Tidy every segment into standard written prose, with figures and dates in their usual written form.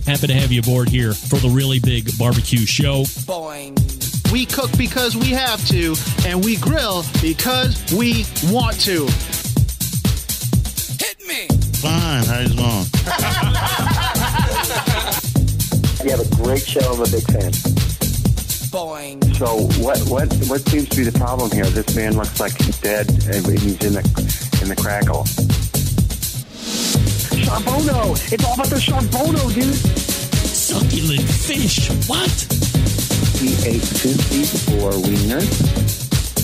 Happy to have you aboard here for the Really Big Barbecue Show. Boing. We cook because we have to, and we grill because we want to. Hit me! Fine, how's it going? You have a great show. I'm a big fan. Boing. So what seems to be the problem here? This man looks like he's dead, and he's in the crackle. Charbono! It's all about the charbono, dude. Succulent fish. What? We ate sushi for wieners.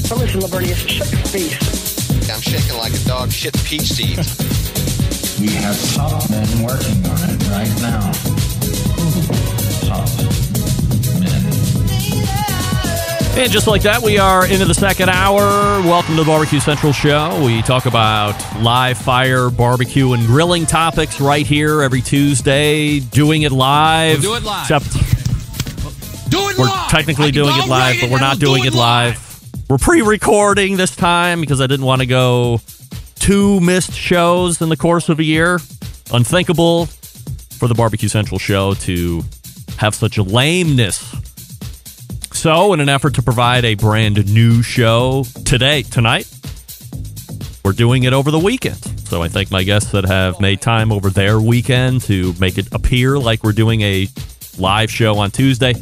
Oh, listen, Lavernius, shut your face. I'm shaking like a dog shit peach seeds. We have top men working on it right now. Top men. And just like that, we are into the second hour. Welcome to the BBQ Central Show. We talk about live fire, barbecue, and grilling topics right here every Tuesday. Doing it live. We'll do it live. Except we're technically doing it live, but we're not doing it live. We're pre-recording this time because I didn't want to go 2 missed shows in the course of a year. Unthinkable for the BBQ Central Show to have such a lameness. So, in an effort to provide a brand new show tonight, we're doing it over the weekend. So I thank my guests that have made time over their weekend to make it appear like we're doing a live show on Tuesday.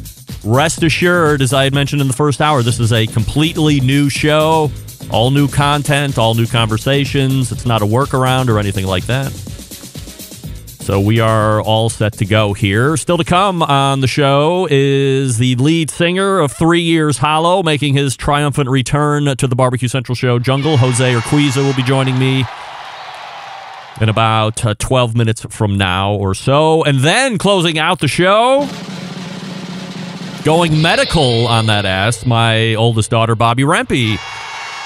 Rest assured, as I had mentioned in the first hour, this is a completely new show, all new content, all new conversations. It's not a workaround or anything like that. So we are all set to go here. Still to come on the show is the lead singer of 3 Years Hollow, making his triumphant return to the BBQ Central Show Jungle. Jose Urquiza will be joining me in about 12 minutes from now or so. And then closing out the show, going medical on that ass, my oldest daughter, Bobbi Rempe,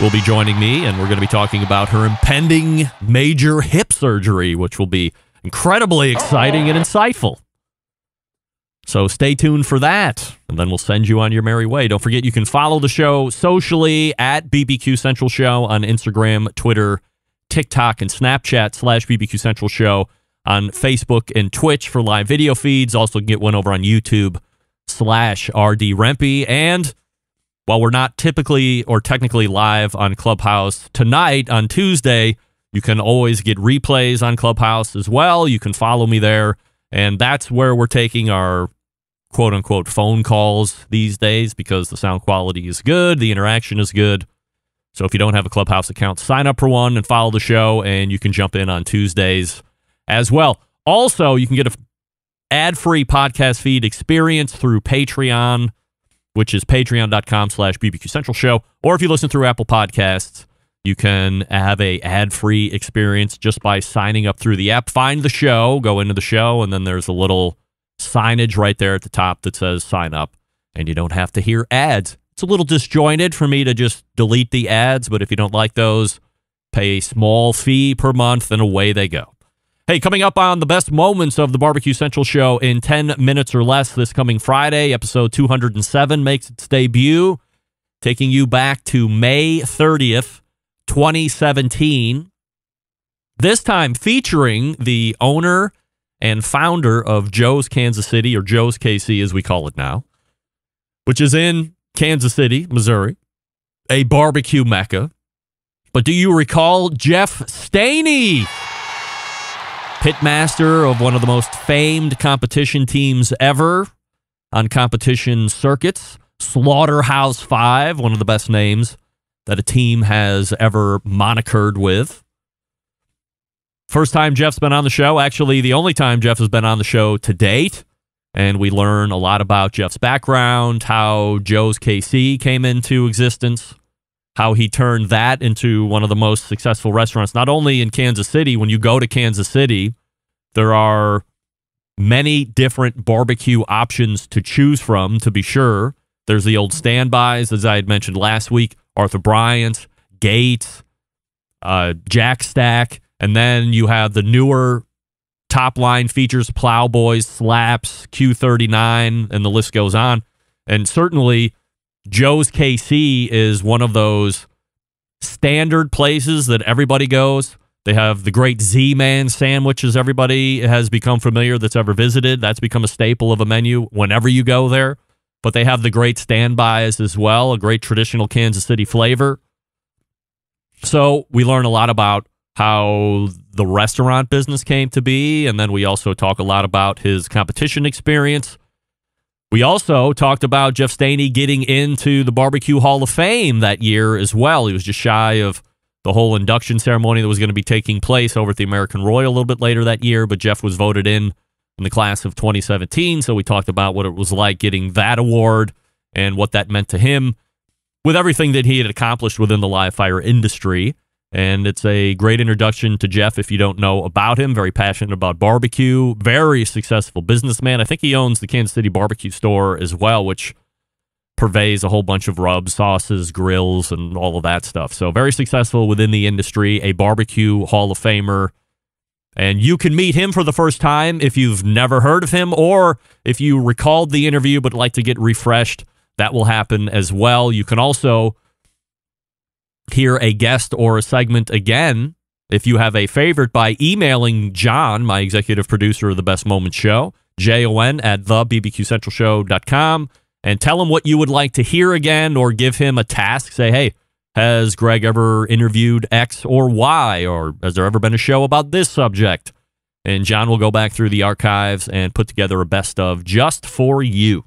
will be joining me, and we're going to be talking about her impending major hip surgery, which will be incredibly exciting and insightful. So stay tuned for that, and then we'll send you on your merry way. Don't forget, you can follow the show socially at BBQ Central Show on Instagram, Twitter, TikTok, and Snapchat /BBQ Central Show on Facebook and Twitch for live video feeds. Also get one over on YouTube /RD Rempe. And while we're not typically or technically live on Clubhouse tonight on Tuesday, you can always get replays on Clubhouse as well. You can follow me there. And that's where we're taking our quote-unquote phone calls these days because the sound quality is good, the interaction is good. So if you don't have a Clubhouse account, sign up for one and follow the show, and you can jump in on Tuesdays as well. Also, you can get an ad-free podcast feed experience through Patreon, which is patreon.com/BBQ Central Show. Or if you listen through Apple Podcasts, you can have a ad-free experience just by signing up through the app. Find the show, go into the show, and then there's a little signage right there at the top that says sign up, and you don't have to hear ads. It's a little disjointed for me to just delete the ads, but if you don't like those, pay a small fee per month, and away they go. Hey, coming up on the best moments of the BBQ Central Show in 10 minutes or less this coming Friday, episode 207 makes its debut, taking you back to May 30th, 2017, this time featuring the owner and founder of Joe's Kansas City, or Joe's KC as we call it now, which is in Kansas City, Missouri, a barbecue mecca. But do you recall Jeff Staney, pitmaster of one of the most famed competition teams ever on competition circuits, Slaughterhouse-5, one of the best names that a team has ever monickered with. First time Jeff's been on the show, actually the only time Jeff has been on the show to date, and we learn a lot about Jeff's background, how Joe's KC came into existence, how he turned that into one of the most successful restaurants, not only in Kansas City. When you go to Kansas City, there are many different barbecue options to choose from, to be sure. There's the old standbys, as I had mentioned last week, Arthur Bryant, Gates, Jack Stack, and then you have the newer top line features, Plowboys, Slaps, Q39, and the list goes on. And certainly Joe's KC is one of those standard places that everybody goes, They have the great Z-Man sandwich, as everybody has become familiar that's ever visited. That's become a staple of a menu whenever you go there. But they have the great standbys as well, a great traditional Kansas City flavor. So we learn a lot about how the restaurant business came to be, and then we also talk a lot about his competition experience. We also talked about Jeff Staney getting into the Barbecue Hall of Fame that year as well. He was just shy of the whole induction ceremony that was going to be taking place over at the American Royal a little bit later that year, but Jeff was voted in the class of 2017, so we talked about what it was like getting that award and what that meant to him with everything that he had accomplished within the live fire industry. And it's a great introduction to Jeff if you don't know about him. Very passionate about barbecue, very successful businessman. I think he owns the Kansas City barbecue store as well, which purveys a whole bunch of rubs, sauces, grills, and all of that stuff. So very successful within the industry, a barbecue Hall of Famer. And you can meet him for the first time if you've never heard of him, or if you recalled the interview but like to get refreshed, that will happen as well. You can also hear a guest or a segment again if you have a favorite by emailing John, my executive producer of the Best Moments Show, JON at thebbqcentralshow.com, and tell him what you would like to hear again, or give him a task. Say, hey, has Greg ever interviewed X or Y, or has there ever been a show about this subject? And John will go back through the archives and put together a best of just for you.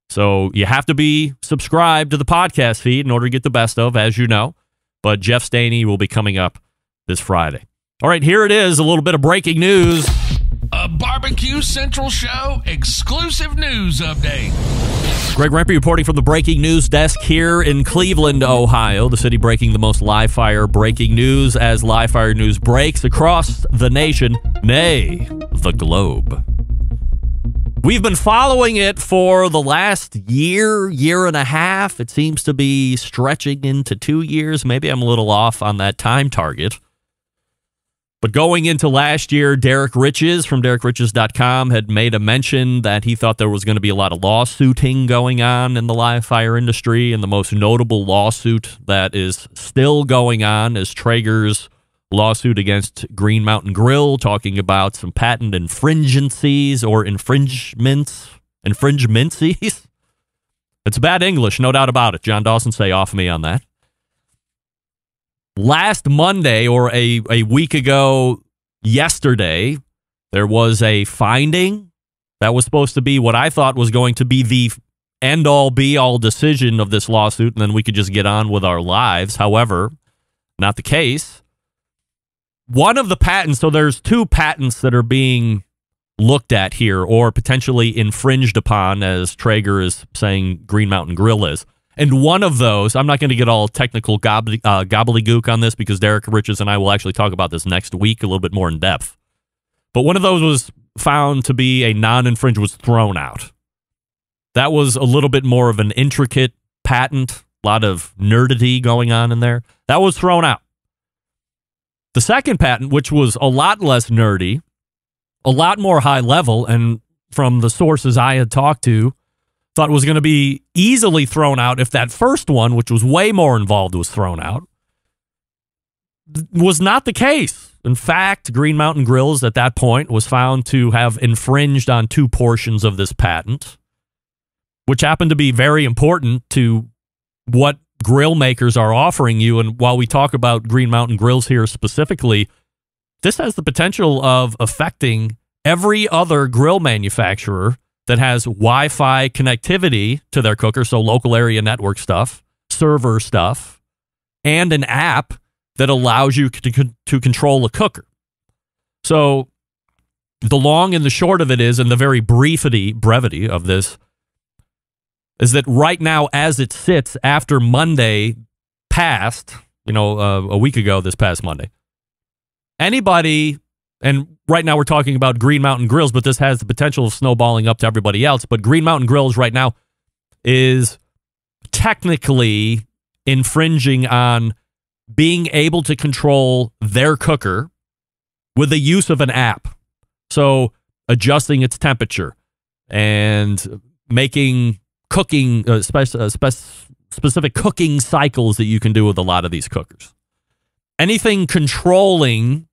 So you have to be subscribed to the podcast feed in order to get the best of, as you know. But Jeff Staney will be coming up this Friday. All right, here it is, a little bit of breaking news. A BBQ Central Show exclusive news update. Greg Rempe reporting from the breaking news desk here in Cleveland, Ohio, the city breaking the most live fire breaking news as live fire news breaks across the nation, nay, the globe. We've been following it for the last year and a half. It seems to be stretching into 2 years. Maybe I'm a little off on that time target. But going into last year, Derek Riches from DerekRiches.com had made a mention that he thought there was going to be a lot of lawsuiting going on in the live fire industry, and the most notable lawsuit that is still going on is Traeger's lawsuit against Green Mountain Grill, talking about some patent infringencies or infringements. It's bad English, no doubt about it. John Dawson, say off me on that. Last Monday, or a week ago yesterday, there was a finding that was supposed to be what I thought was going to be the end-all, be-all decision of this lawsuit, and then we could just get on with our lives. However, not the case. One of the patents, so there's 2 patents that are being looked at here, or potentially infringed upon, as Traeger is saying Green Mountain Grill is. And one of those, I'm not going to get all technical gobbledygook on this, because Derek Riches and I will actually talk about this next week a little bit more in depth. But one of those was found to be a non-infringe, was thrown out. That was a little bit more of an intricate patent, a lot of nerdity going on in there. That was thrown out. The second patent, which was a lot less nerdy, a lot more high level, and from the sources I had talked to, thought was going to be easily thrown out if that first one, which was way more involved, was thrown out, was not the case. In fact, Green Mountain Grills at that point was found to have infringed on 2 portions of this patent, which happened to be very important to what grill makers are offering you. And while we talk about Green Mountain Grills here specifically, this has the potential of affecting every other grill manufacturer that has Wi-Fi connectivity to their cooker, so local area network stuff, server stuff, and an app that allows you to control a cooker. So the long and the short of it is, and the very brevity of this, is that right now, as it sits after Monday passed, a week ago this past Monday, anybody... And right now we're talking about Green Mountain Grills, but this has the potential of snowballing up to everybody else. But Green Mountain Grills right now is technically infringing on being able to control their cooker with the use of an app. So adjusting its temperature and making cooking, specific cooking cycles that you can do with a lot of these cookers. anything controlling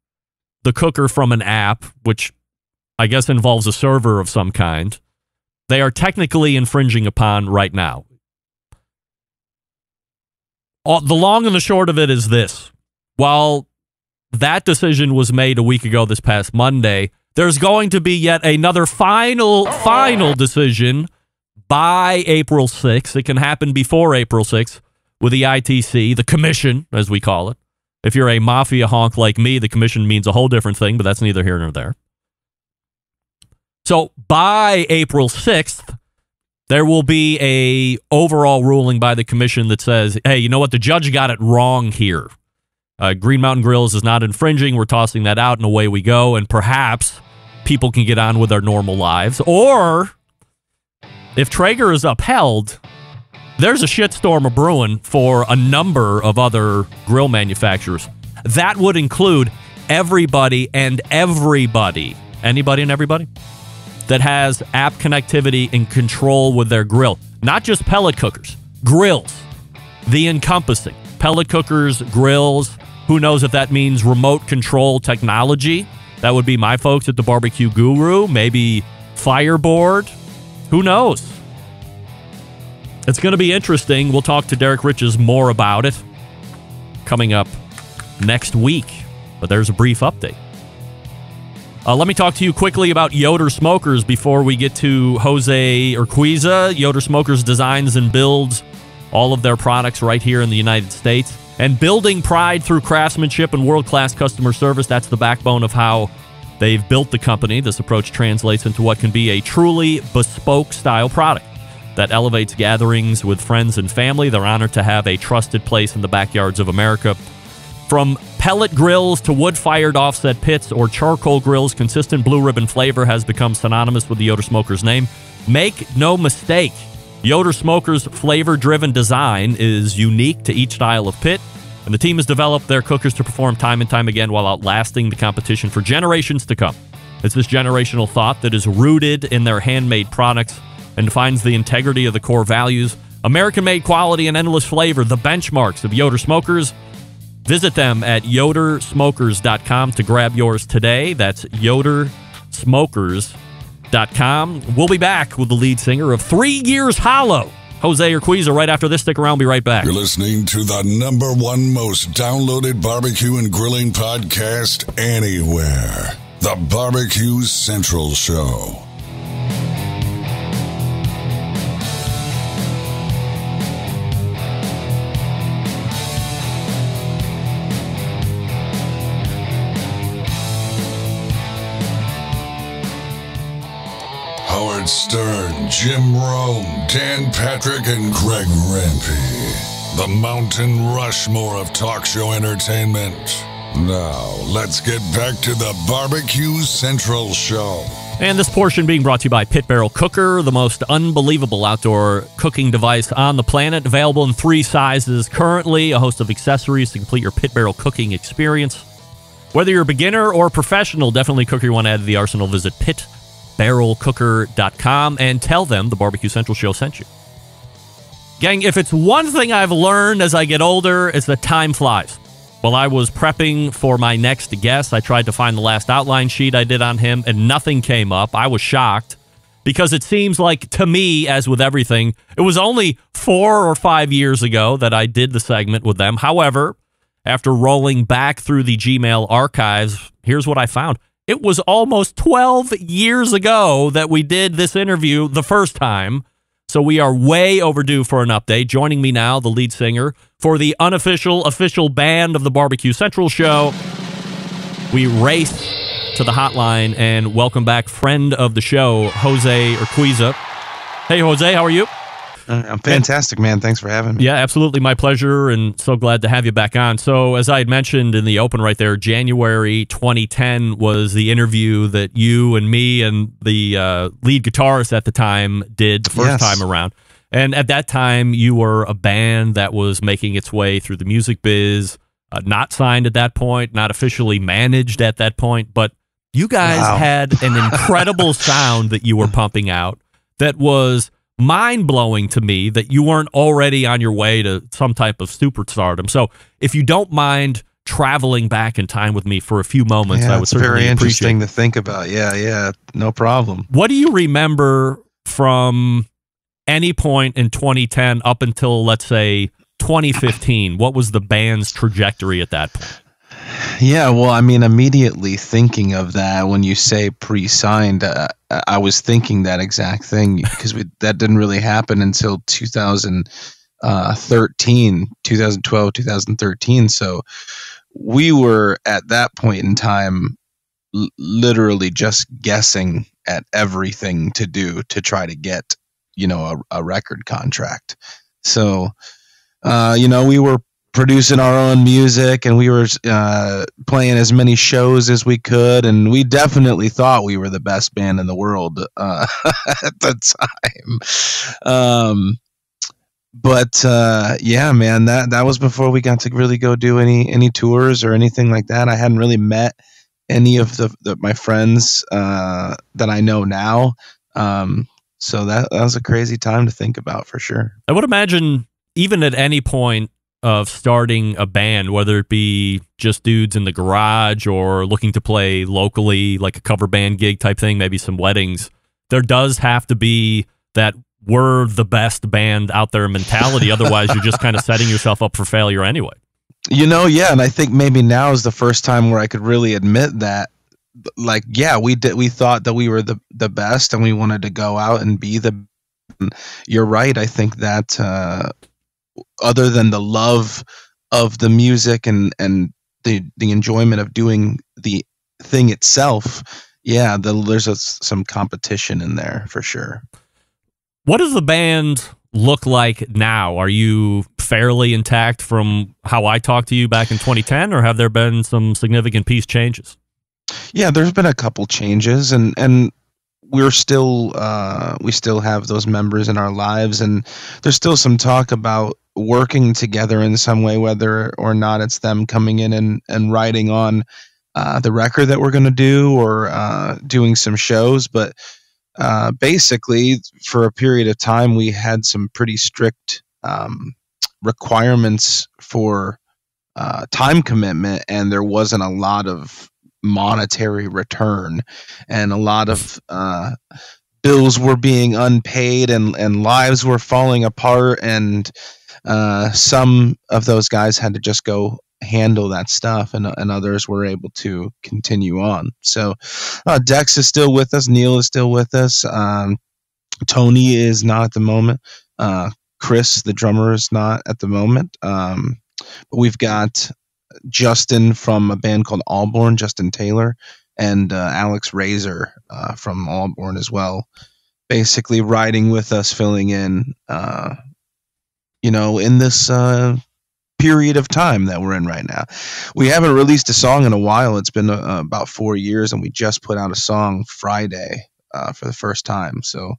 the cooker from an app, which I guess involves a server of some kind, they are technically infringing upon right now. The long and the short of it is this. While that decision was made a week ago this past Monday, there's going to be yet another final decision by April 6th. It can happen before April 6th with the ITC, the commission, as we call it. If you're a mafia honk like me, the commission means a whole different thing, but that's neither here nor there. So by April 6th, there will be a overall ruling by the commission that says, hey, you know what? The judge got it wrong here. Green Mountain Grills is not infringing. We're tossing that out, and away we go. And perhaps people can get on with their normal lives. Or if Traeger is upheld, there's a shitstorm of brewing for a number of other grill manufacturers. That would include everybody and everybody. Anybody and everybody that has app connectivity and control with their grill. Not just pellet cookers, grills. The encompassing. Pellet cookers, grills. Who knows if that means remote control technology? That would be my folks at the Barbecue Guru. Maybe Fireboard. Who knows? It's going to be interesting. We'll talk to Derek Riches more about it coming up next week. But there's a brief update. Let me talk to you quickly about Yoder Smokers before we get to Jose Urquiza. Yoder Smokers designs and builds all of their products right here in the United States. And building pride through craftsmanship and world-class customer service, that's the backbone of how they've built the company. This approach translates into what can be a truly bespoke-style product that elevates gatherings with friends and family. They're honored to have a trusted place in the backyards of America. From pellet grills to wood-fired offset pits or charcoal grills, consistent blue ribbon flavor has become synonymous with the Yoder Smokers name. Make no mistake, Yoder Smokers' flavor-driven design is unique to each style of pit, and the team has developed their cookers to perform time and time again while outlasting the competition for generations to come. It's this generational thought that is rooted in their handmade products and defines the integrity of the core values. American-made quality and endless flavor, the benchmarks of Yoder Smokers. Visit them at yodersmokers.com to grab yours today. That's yodersmokers.com. We'll be back with the lead singer of 3 Years Hollow, Jose Urquiza, right after this. Stick around. We'll be right back. You're listening to the #1 most downloaded barbecue and grilling podcast anywhere. The BBQ Central Show. Howard Stern, Jim Rome, Dan Patrick, and Greg Rempe. The Mountain Rushmore of talk show entertainment. Now, let's get back to the BBQ Central Show. And this portion being brought to you by Pit Barrel Cooker, the most unbelievable outdoor cooking device on the planet. Available in 3 sizes currently, a host of accessories to complete your Pit Barrel cooking experience. Whether you're a beginner or professional, definitely cooker you want to add to the arsenal. Visit pitbarrelcooker.com and tell them the Barbecue Central Show sent you. Gang, if it's one thing I've learned as I get older, it's that time flies. While I was prepping for my next guest, I tried to find the last outline sheet I did on him, and nothing came up. I was shocked because it seems like, to me, as with everything, it was only 4 or 5 years ago that I did the segment with them. However, after rolling back through the Gmail archives, here's what I found. It was almost 12 years ago that we did this interview the first time. So we are way overdue for an update. Joining me now, the lead singer for the unofficial, official band of the Barbecue Central Show. We race to the hotline and welcome back friend of the show, Jose Urquiza. Hey, Jose, how are you? I'm fantastic, man. Thanks for having me. Yeah, absolutely. My pleasure, and so glad to have you back on. So, as I had mentioned in the open right there, January 2010 was the interview that you and me and the lead guitarist at the time did the first time around. And at that time, you were a band that was making its way through the music biz, not signed at that point, not officially managed at that point, but you guys had an incredible sound that you were pumping out that was mind-blowing to me that you weren't already on your way to some type of superstardom. So if you don't mind traveling back in time with me for a few moments, I would it's certainly very interesting appreciate. to think about. Yeah, no problem. What do you remember from any point in 2010 up until, let's say, 2015? What was the band's trajectory at that point? Yeah, well, I mean, immediately thinking of that when you say pre-signed, I was thinking that exact thing because that didn't really happen until 2013, 2012, 2013. So we were at that point in time literally just guessing at everything to do to try to get, a record contract. So, we were producing our own music and we were playing as many shows as we could, and we definitely thought we were the best band in the world at the time. But yeah, man, that was before we got to really go do any tours or anything like that. I hadn't really met any of my friends that I know now. So that was a crazy time to think about for sure. I would imagine even at any point of starting a band, whether it be just dudes in the garage or looking to play locally, like a cover band gig type thing, maybe some weddings, there does have to be that we're the best band out there mentality. Otherwise, you're just kind of setting yourself up for failure anyway. Yeah, and I think maybe now is the first time where I could really admit that. Like, yeah, we thought that we were the best, and we wanted to go out and be the. You're right. I think that other than the love of the music and the enjoyment of doing the thing itself, yeah, there's some competition in there for sure. What does the band look like now? Are you fairly intact from how I talked to you back in 2010, or have there been some significant piece changes? Yeah, there's been a couple changes, and we're still we still have those members in our lives, and there's still some talk about working together in some way, whether or not it's them coming in and writing on the record that we're going to do, or doing some shows. But basically, for a period of time, we had some pretty strict requirements for time commitment, and there wasn't a lot of monetary return, and a lot of bills were being unpaid, and lives were falling apart, and some of those guys had to just go handle that stuff, and others were able to continue on. So Dex is still with us, Neil is still with us, Tony is not at the moment, Chris the drummer is not at the moment, but we've got Justin from a band called Allborn, Justin Taylor, and Alex Razor from Allborn as well, basically riding with us, filling in in this period of time that we're in right now. We haven't released a song in a while. It's been about 4 years, and we just put out a song Friday for the first time. So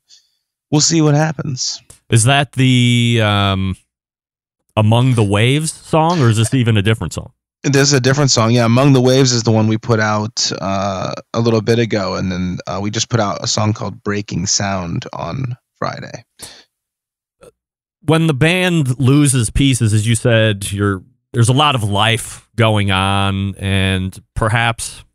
we'll see what happens. Is that the Among the Waves song, or is this even a different song? There's a different song. Yeah, Among the Waves is the one we put out a little bit ago, and then we just put out a song called Breaking Sound on Friday. When the band loses pieces, as you said, there's a lot of life going on, and perhaps,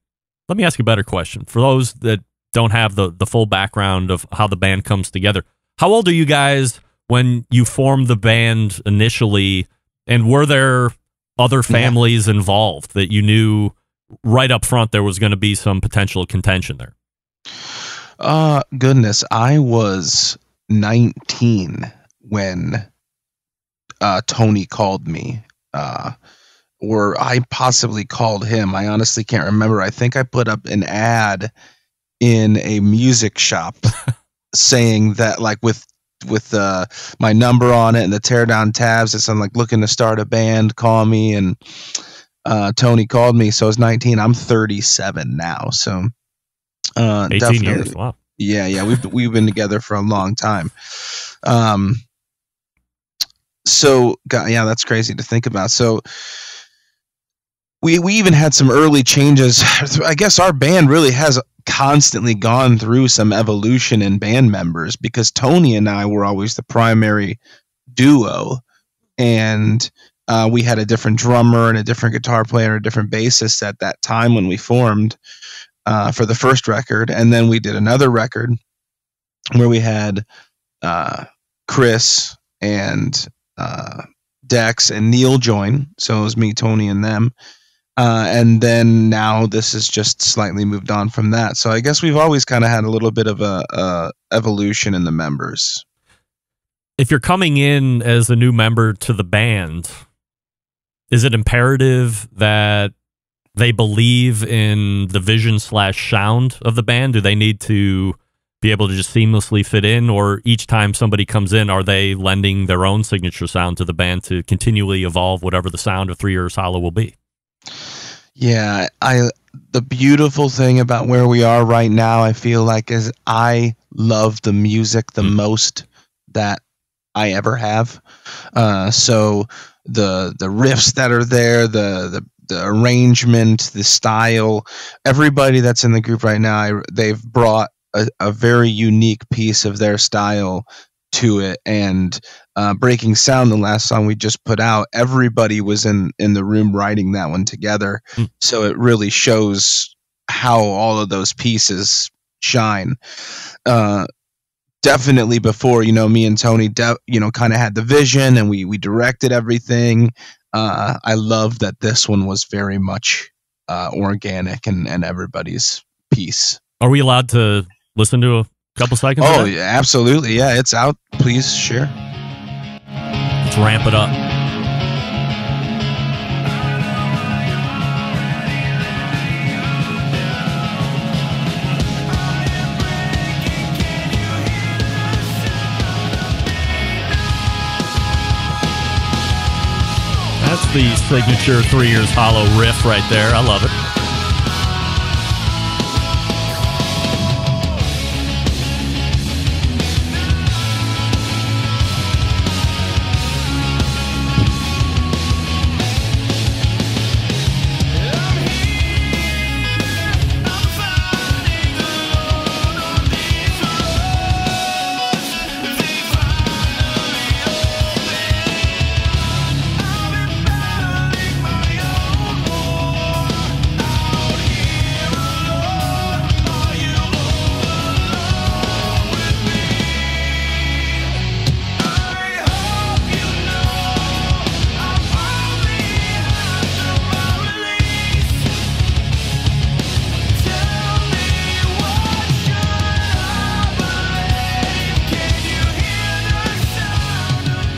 let me ask you a better question. For those that don't have the full background of how the band comes together, how old are you guys when you formed the band initially, and were there other families involved that you knew right up front there was going to be some potential contention there? Goodness, I was 19 when Tony called me, or I possibly called him. I honestly can't remember. I think I put up an ad in a music shop saying that, like, with my number on it and the teardown tabs, it's I'm like looking to start a band, call me, and Tony called me. So I was 19. I'm 37 now. So 18 years. Wow. Yeah. We've been together for a long time. So yeah, that's crazy to think about. So we even had some early changes. I guess our band really has constantly gone through some evolution in band members, because Tony and I were always the primary duo, and we had a different drummer and a different guitar player, a different bassist at that time when we formed for the first record. And then we did another record where we had Chris and Dex and Neil join. So it was me, Tony, and them. And then now this has just slightly moved on from that. So I guess we've always kind of had a little bit of a evolution in the members. If you're coming in as a new member to the band, is it imperative that they believe in the vision / sound of the band? Do they need to be able to just seamlessly fit in, or each time somebody comes in, are they lending their own signature sound to the band to continually evolve whatever the sound of 3 Years Hollow will be? Yeah, the beautiful thing about where we are right now, I feel like, is I love the music the most that I ever have. So the riffs that are there, the arrangement, the style, everybody that's in the group right now, they've brought a very unique piece of their style to it. And Breaking Sound, the last song we just put out, everybody was in the room writing that one together. So it really shows how all of those pieces shine. Definitely before, me and Tony, kind of had the vision and we directed everything. I love that this one was very much organic and everybody's piece. Are we allowed to listen to a couple seconds? Oh, yeah, absolutely. Yeah, it's out. Please share. Let's ramp it up. That's the signature 3 Years Hollow riff right there. I love it.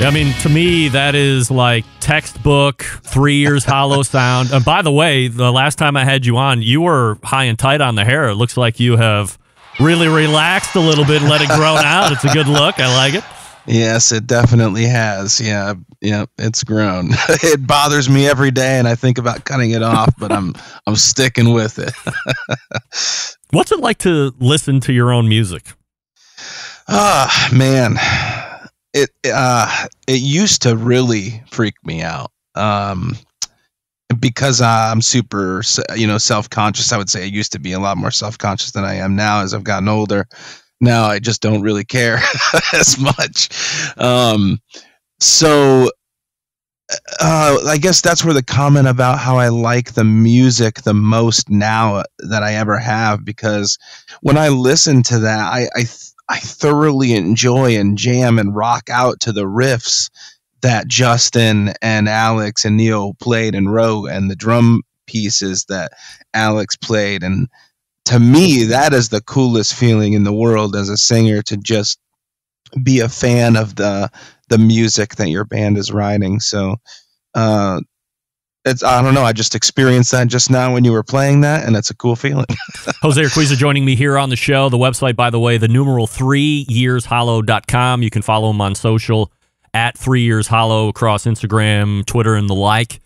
I mean, to me, that is like textbook 3 Years Hollow sound. And by the way, the last time I had you on, you were high and tight on the hair. It looks like you have really relaxed a little bit and let it grow out. It's a good look. I like it. Yes, it definitely has. Yeah, it's grown. It bothers me every day, and I think about cutting it off, but I'm sticking with it. What's it like to listen to your own music? Man. It used to really freak me out because I'm super self-conscious. I would say I used to be a lot more self-conscious than I am now as I've gotten older. Now I just don't really care as much. So I guess that's where the comment about how I like the music the most now that I ever have, because when I listen to that, I thoroughly enjoy and jam and rock out to the riffs that Justin and Alex and Neil played and wrote, and the drum pieces that Alex played. And to me, that is the coolest feeling in the world as a singer, to just be a fan of the music that your band is writing. So I don't know. I just experienced that just now when you were playing that, and it's a cool feeling. Jose Urquiza joining me here on the show. The website, by the way, the numeral 3yearshollow.com. You can follow him on social at 3 Years Hollow across Instagram, Twitter, and the like.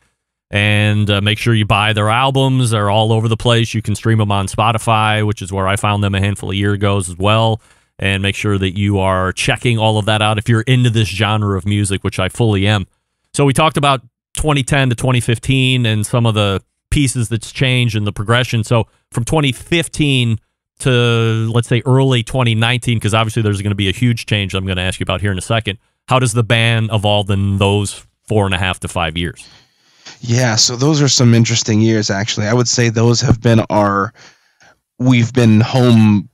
And make sure you buy their albums. They're all over the place. You can stream them on Spotify, which is where I found them a handful of years ago as well. And make sure that you are checking all of that out if you're into this genre of music, which I fully am. So we talked about 2010 to 2015 and some of the pieces that's changed in the progression. So from 2015 to, let's say, early 2019, because obviously there's going to be a huge change I'm going to ask you about here in a second. How does the band evolve in those 4.5 to 5 years. Yeah, so those are some interesting years, actually. I would say those have been we've been home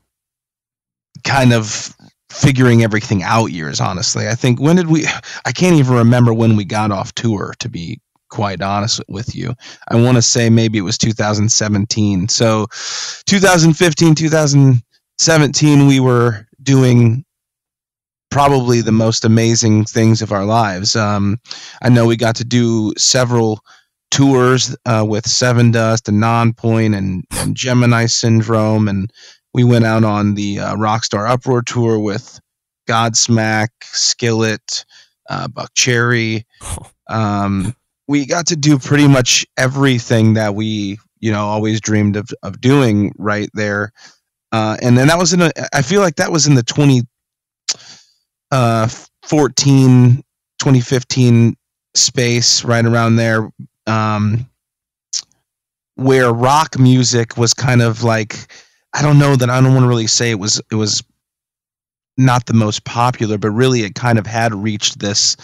kind of figuring everything out years, honestly. I think, I can't even remember when we got off tour, to be quite honest with you. I want to say maybe it was 2017. So 2015, 2017, we were doing probably the most amazing things of our lives. I know we got to do several tours with Seven Dust and Nonpoint and Gemini Syndrome, and we went out on the Rockstar Uproar tour with Godsmack, Skillet, Buck Cherry. We got to do pretty much everything that we always dreamed of doing right there, and then that was I feel like that was in the 2014, 2015 space, right around there, where rock music was kind of like, I don't want to really say it was not the most popular, but really it kind of had reached this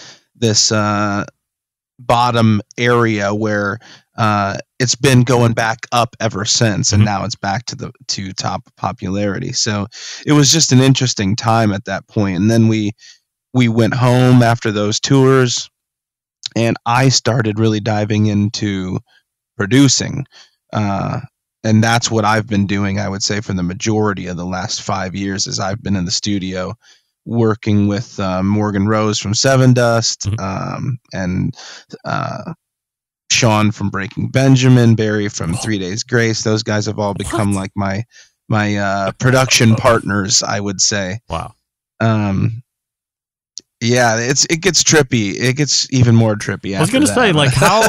bottom area where it's been going back up ever since, and now it's back to top popularity. So it was just an interesting time at that point. And then we went home after those tours, and I started really diving into producing. And that's what I've been doing, I would say, for the majority of the last 5 years, is I've been in the studio working with Morgan Rose from Seven Dust, and Sean from Breaking Benjamin, Barry from 3 Days Grace. Those guys have all become like my production partners, I would say. Wow. Yeah, it gets trippy. It gets even more trippy. I was going to say, like, how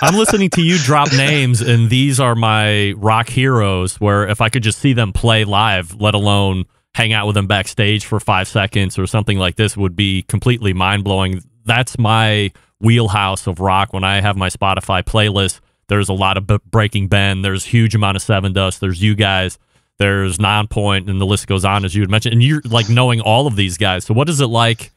I'm listening to you drop names, and these are my rock heroes, where if I could just see them play live, let alone hang out with them backstage for 5 seconds or something like this, would be completely mind-blowing. That's my wheelhouse of rock. When I have my Spotify playlist, there's a lot of Breaking Ben, there's a huge amount of Seven Dust, there's you guys, there's Nonpoint, and the list goes on, as you had mentioned. And you're like knowing all of these guys. So what is it like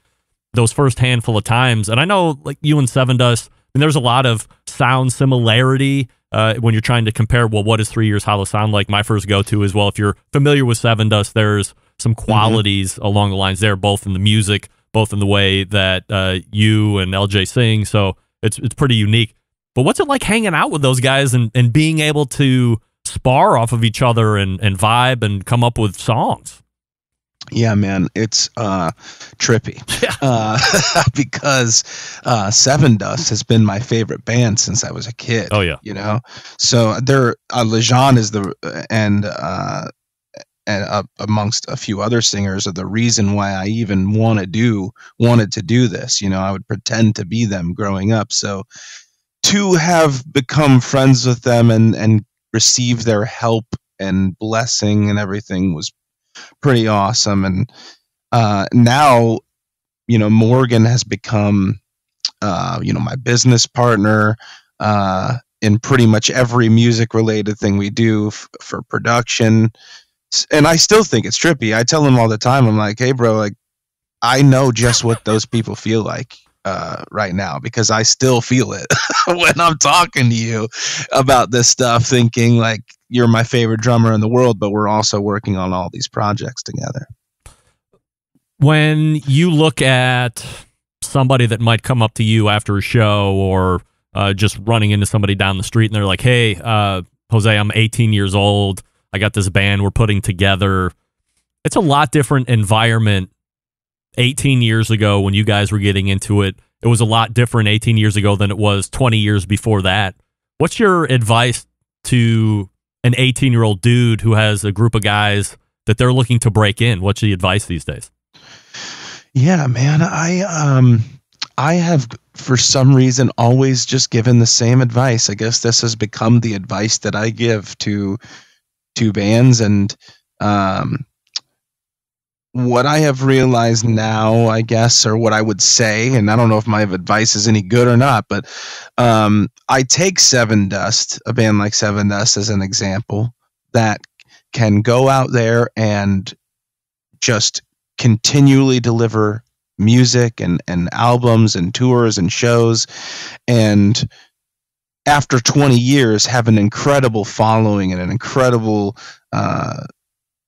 those first handful of times? And I know, like, you and Seven Dust, there's a lot of sound similarity when you're trying to compare, well, what does 3 Years Hollow sound like? My first go-to is, well, if you're familiar with Seven Dust, there's some qualities along the lines there, both in the music, both in the way that you and LJ sing. So it's pretty unique. But what's it like hanging out with those guys and being able to spar off of each other and vibe and come up with songs? Yeah, man, it's trippy. Because Seven Dust has been my favorite band since I was a kid. Oh yeah, So there, Lejean is and amongst a few other singers are the reason why I even wanted to do this. I would pretend to be them growing up. So to have become friends with them and receive their help and blessing and everything was pretty awesome. And now, Morgan has become, my business partner in pretty much every music related thing we do for production. And I still think it's trippy. I tell him all the time, I'm like, hey bro, like, I know just what those people feel like right now, because I still feel it when I'm talking to you about this stuff, thinking like, you're my favorite drummer in the world, but we're also working on all these projects together. When you look at somebody that might come up to you after a show, or just running into somebody down the street, and they're like, hey, Jose, I'm 18 years old. I got this band we're putting together. It's a lot different environment 18 years ago when you guys were getting into it. It was a lot different 18 years ago than it was 20 years before that. What's your advice to an 18-year-old dude who has a group of guys that they're looking to break in? What's the advice these days? Yeah, man, I have, for some reason, always just given the same advice. I guess this has become the advice that I give to bands. And what I have realized now, I guess, or what I would say, and I don't know if my advice is any good or not, but I take Seven Dust, a band like Seven Dust, as an example that can go out there and just continually deliver music and albums and tours and shows, and after 20 years have an incredible following and an incredible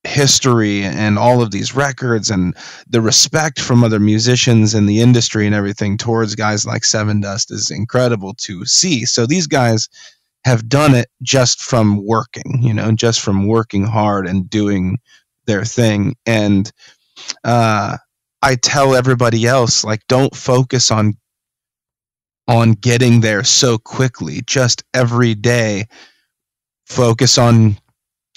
history and all of these records, and the respect from other musicians in the industry and everything towards guys like Seven Dust is incredible to see. So these guys have done it just from working, just from working hard and doing their thing. And I tell everybody else, like, don't focus on getting there so quickly. Just every day focus on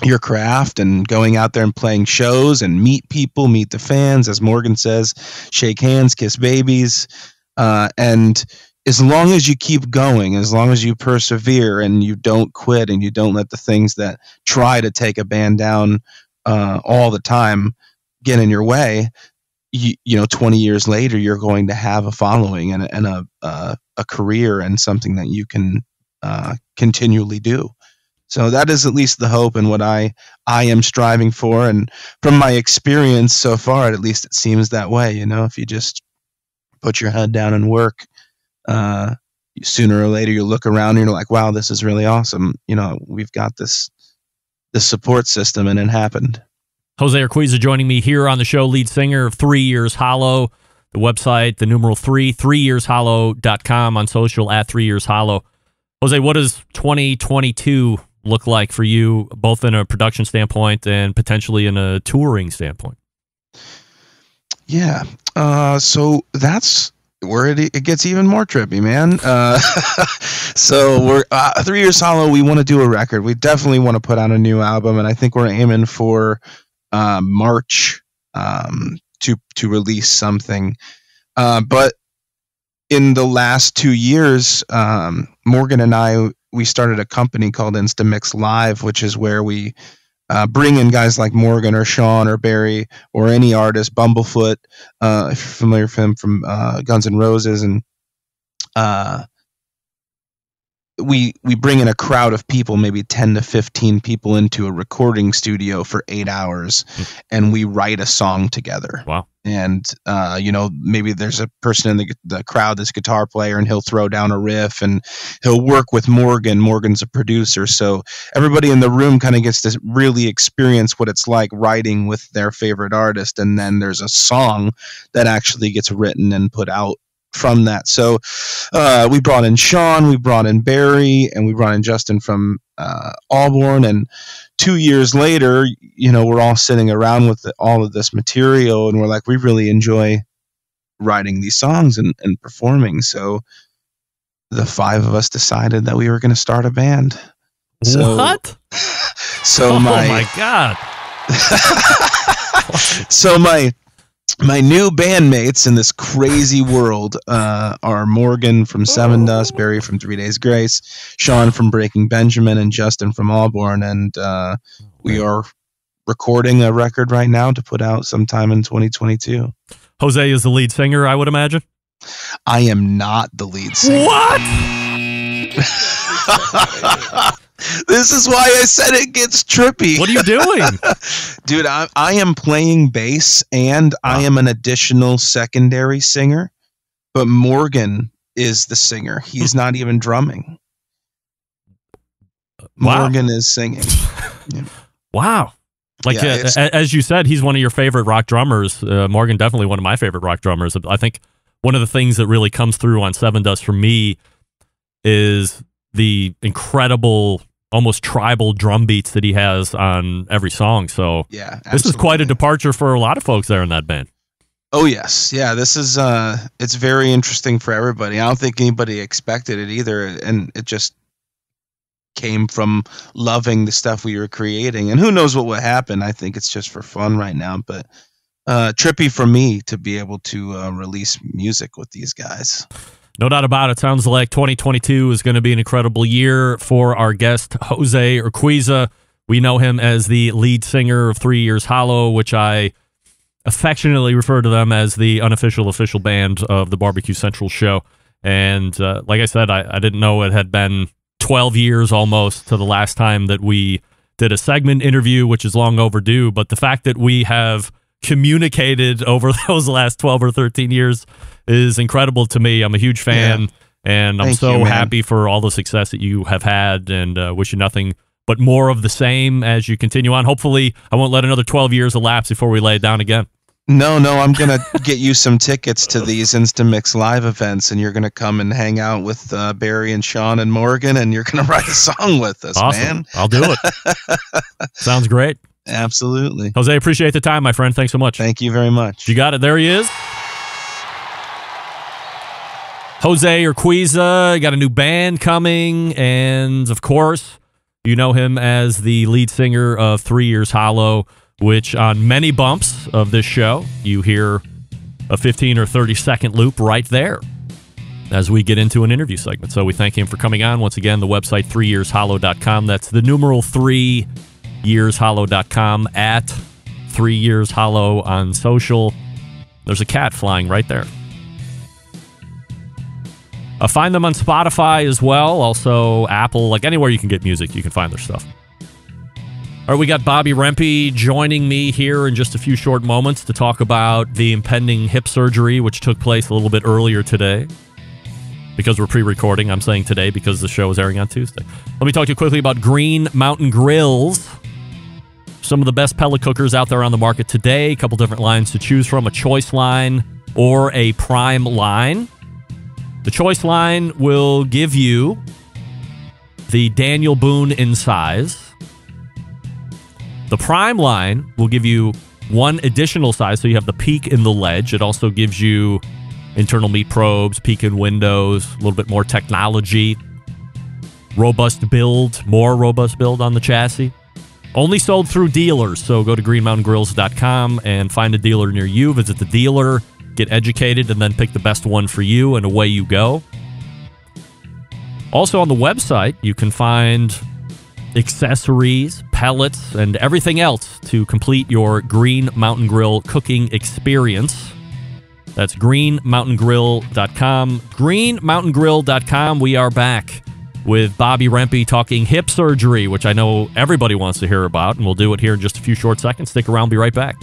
your craft and going out there and playing shows and meet people, meet the fans, as Morgan says, shake hands, kiss babies. And as long as you keep going, as long as you persevere and you don't quit and you don't let the things that try to take a band down all the time get in your way, 20 years later, you're going to have a following and a career and something that you can continually do. So that is at least the hope and what I am striving for. And from my experience so far, at least it seems that way. If you just put your head down and work, sooner or later you look around and you're like, wow, this is really awesome. We've got this support system, and it happened. Jose Urquiza joining me here on the show, lead singer of 3 Years Hollow. The website, the numeral 3yearshollow.com, on social at 3 Years Hollow. Jose, what does 2022 look like for you, both in a production standpoint and potentially in a touring standpoint? Yeah. So that's where it gets even more trippy, man. So we're 3 Years Hollow. We want to do a record. We definitely want to put out a new album, and I think we're aiming for March to release something. But in the last 2 years, Morgan and I, we started a company called Instamix Live, which is where we bring in guys like Morgan or Sean or Barry or any artist, Bumblefoot, if you're familiar with him from Guns N' Roses, and we bring in a crowd of people, maybe 10 to 15 people, into a recording studio for 8 hours, and we write a song together. Wow. And, maybe there's a person in the crowd that's a guitar player, and he'll throw down a riff, and he'll work with Morgan. Morgan's a producer. So everybody in the room kind of gets to really experience what it's like writing with their favorite artist. And then there's a song that actually gets written and put out from that. So we brought in Sean, we brought in Barry, and we brought in Justin from Auburn. And 2 years later, we're all sitting around with all of this material, and we're like, we really enjoy writing these songs and performing. So the five of us decided that we were going to start a band. What? So my God. So my new bandmates in this crazy world are Morgan from Seven Dust, Barry from 3 Days Grace, Sean from Breaking Benjamin, and Justin from Auburn. And we are recording a record right now to put out sometime in 2022. Jose is the lead singer, I would imagine? I am not the lead singer. What? This is why I said it gets trippy. What are you doing? Dude, I am playing bass, and I am an additional secondary singer, but Morgan is the singer. He's not even drumming. Wow. Morgan is singing. Yeah. Wow. Like, as you said, he's one of your favorite rock drummers. Morgan, definitely one of my favorite rock drummers. I think one of the things that really comes through on Seven Dust for me is the incredible, almost tribal drum beats that he has on every song. So yeah, this is quite a departure for a lot of folks there in that band. Oh yes. Yeah, this is it's very interesting for everybody. I don't think anybody expected it either, and it just came from loving the stuff we were creating, and who knows what will happen. I think it's just for fun right now, but trippy for me to be able to release music with these guys. No doubt about it. Sounds like 2022 is going to be an incredible year for our guest, Jose Urquiza. We know him as the lead singer of 3 Years Hollow, which I affectionately refer to them as the unofficial official band of the BBQ Central show. And like I said, I didn't know it had been 12 years almost to the last time that we did a segment interview, which is long overdue. But the fact that we have communicated over those last 12 or 13 years is incredible to me. I'm a huge fan, and I'm so happy for all the success that you have had, and wish you nothing but more of the same as you continue on. Hopefully, I won't let another 12 years elapse before we lay it down again. No, I'm going to get you some tickets to these Instamix live events, and you're going to come and hang out with Barry and Sean and Morgan, and you're going to write a song with us, awesome. Man. I'll do it. Sounds great. Absolutely. Jose, appreciate the time, my friend. Thanks so much. Thank you very much. You got it. There he is. Jose Urquiza, got a new band coming, and of course, you know him as the lead singer of 3 Years Hollow, which on many bumps of this show, you hear a 15 or 30-second loop right there as we get into an interview segment. So we thank him for coming on. Once again, the website, 3yearshollow.com. That's the numeral 3yearshollow.com, at 3 Years Hollow on social. There's a cat flying right there. Find them on Spotify as well. Also, Apple, like anywhere you can get music, you can find their stuff. All right, we got Bobbi Rempe joining me here in just a few short moments to talk about the impending hip surgery, which took place a little bit earlier today. Because we're pre-recording, I'm saying today because the show is airing on Tuesday. Let me talk to you quickly about Green Mountain Grills. Some of the best pellet cookers out there on the market today. A couple different lines to choose from, a choice line or a prime line. The choice line will give you the Daniel Boone in size. The prime line will give you one additional size, so you have the peak in the ledge. It also gives you internal meat probes, peak in windows, a little bit more technology, robust build, more robust build on the chassis. Only sold through dealers, so go to greenmountaingrills.com and find a dealer near you. Visit the dealer, get educated, and then pick the best one for you, and away you go. Also on the website, you can find accessories, pellets, and everything else to complete your Green Mountain Grill cooking experience. That's greenmountaingrill.com. Greenmountaingrill.com. We are back with Bobbi Rempe talking hip surgery, which I know everybody wants to hear about, and we'll do it here in just a few short seconds. Stick around, be right back.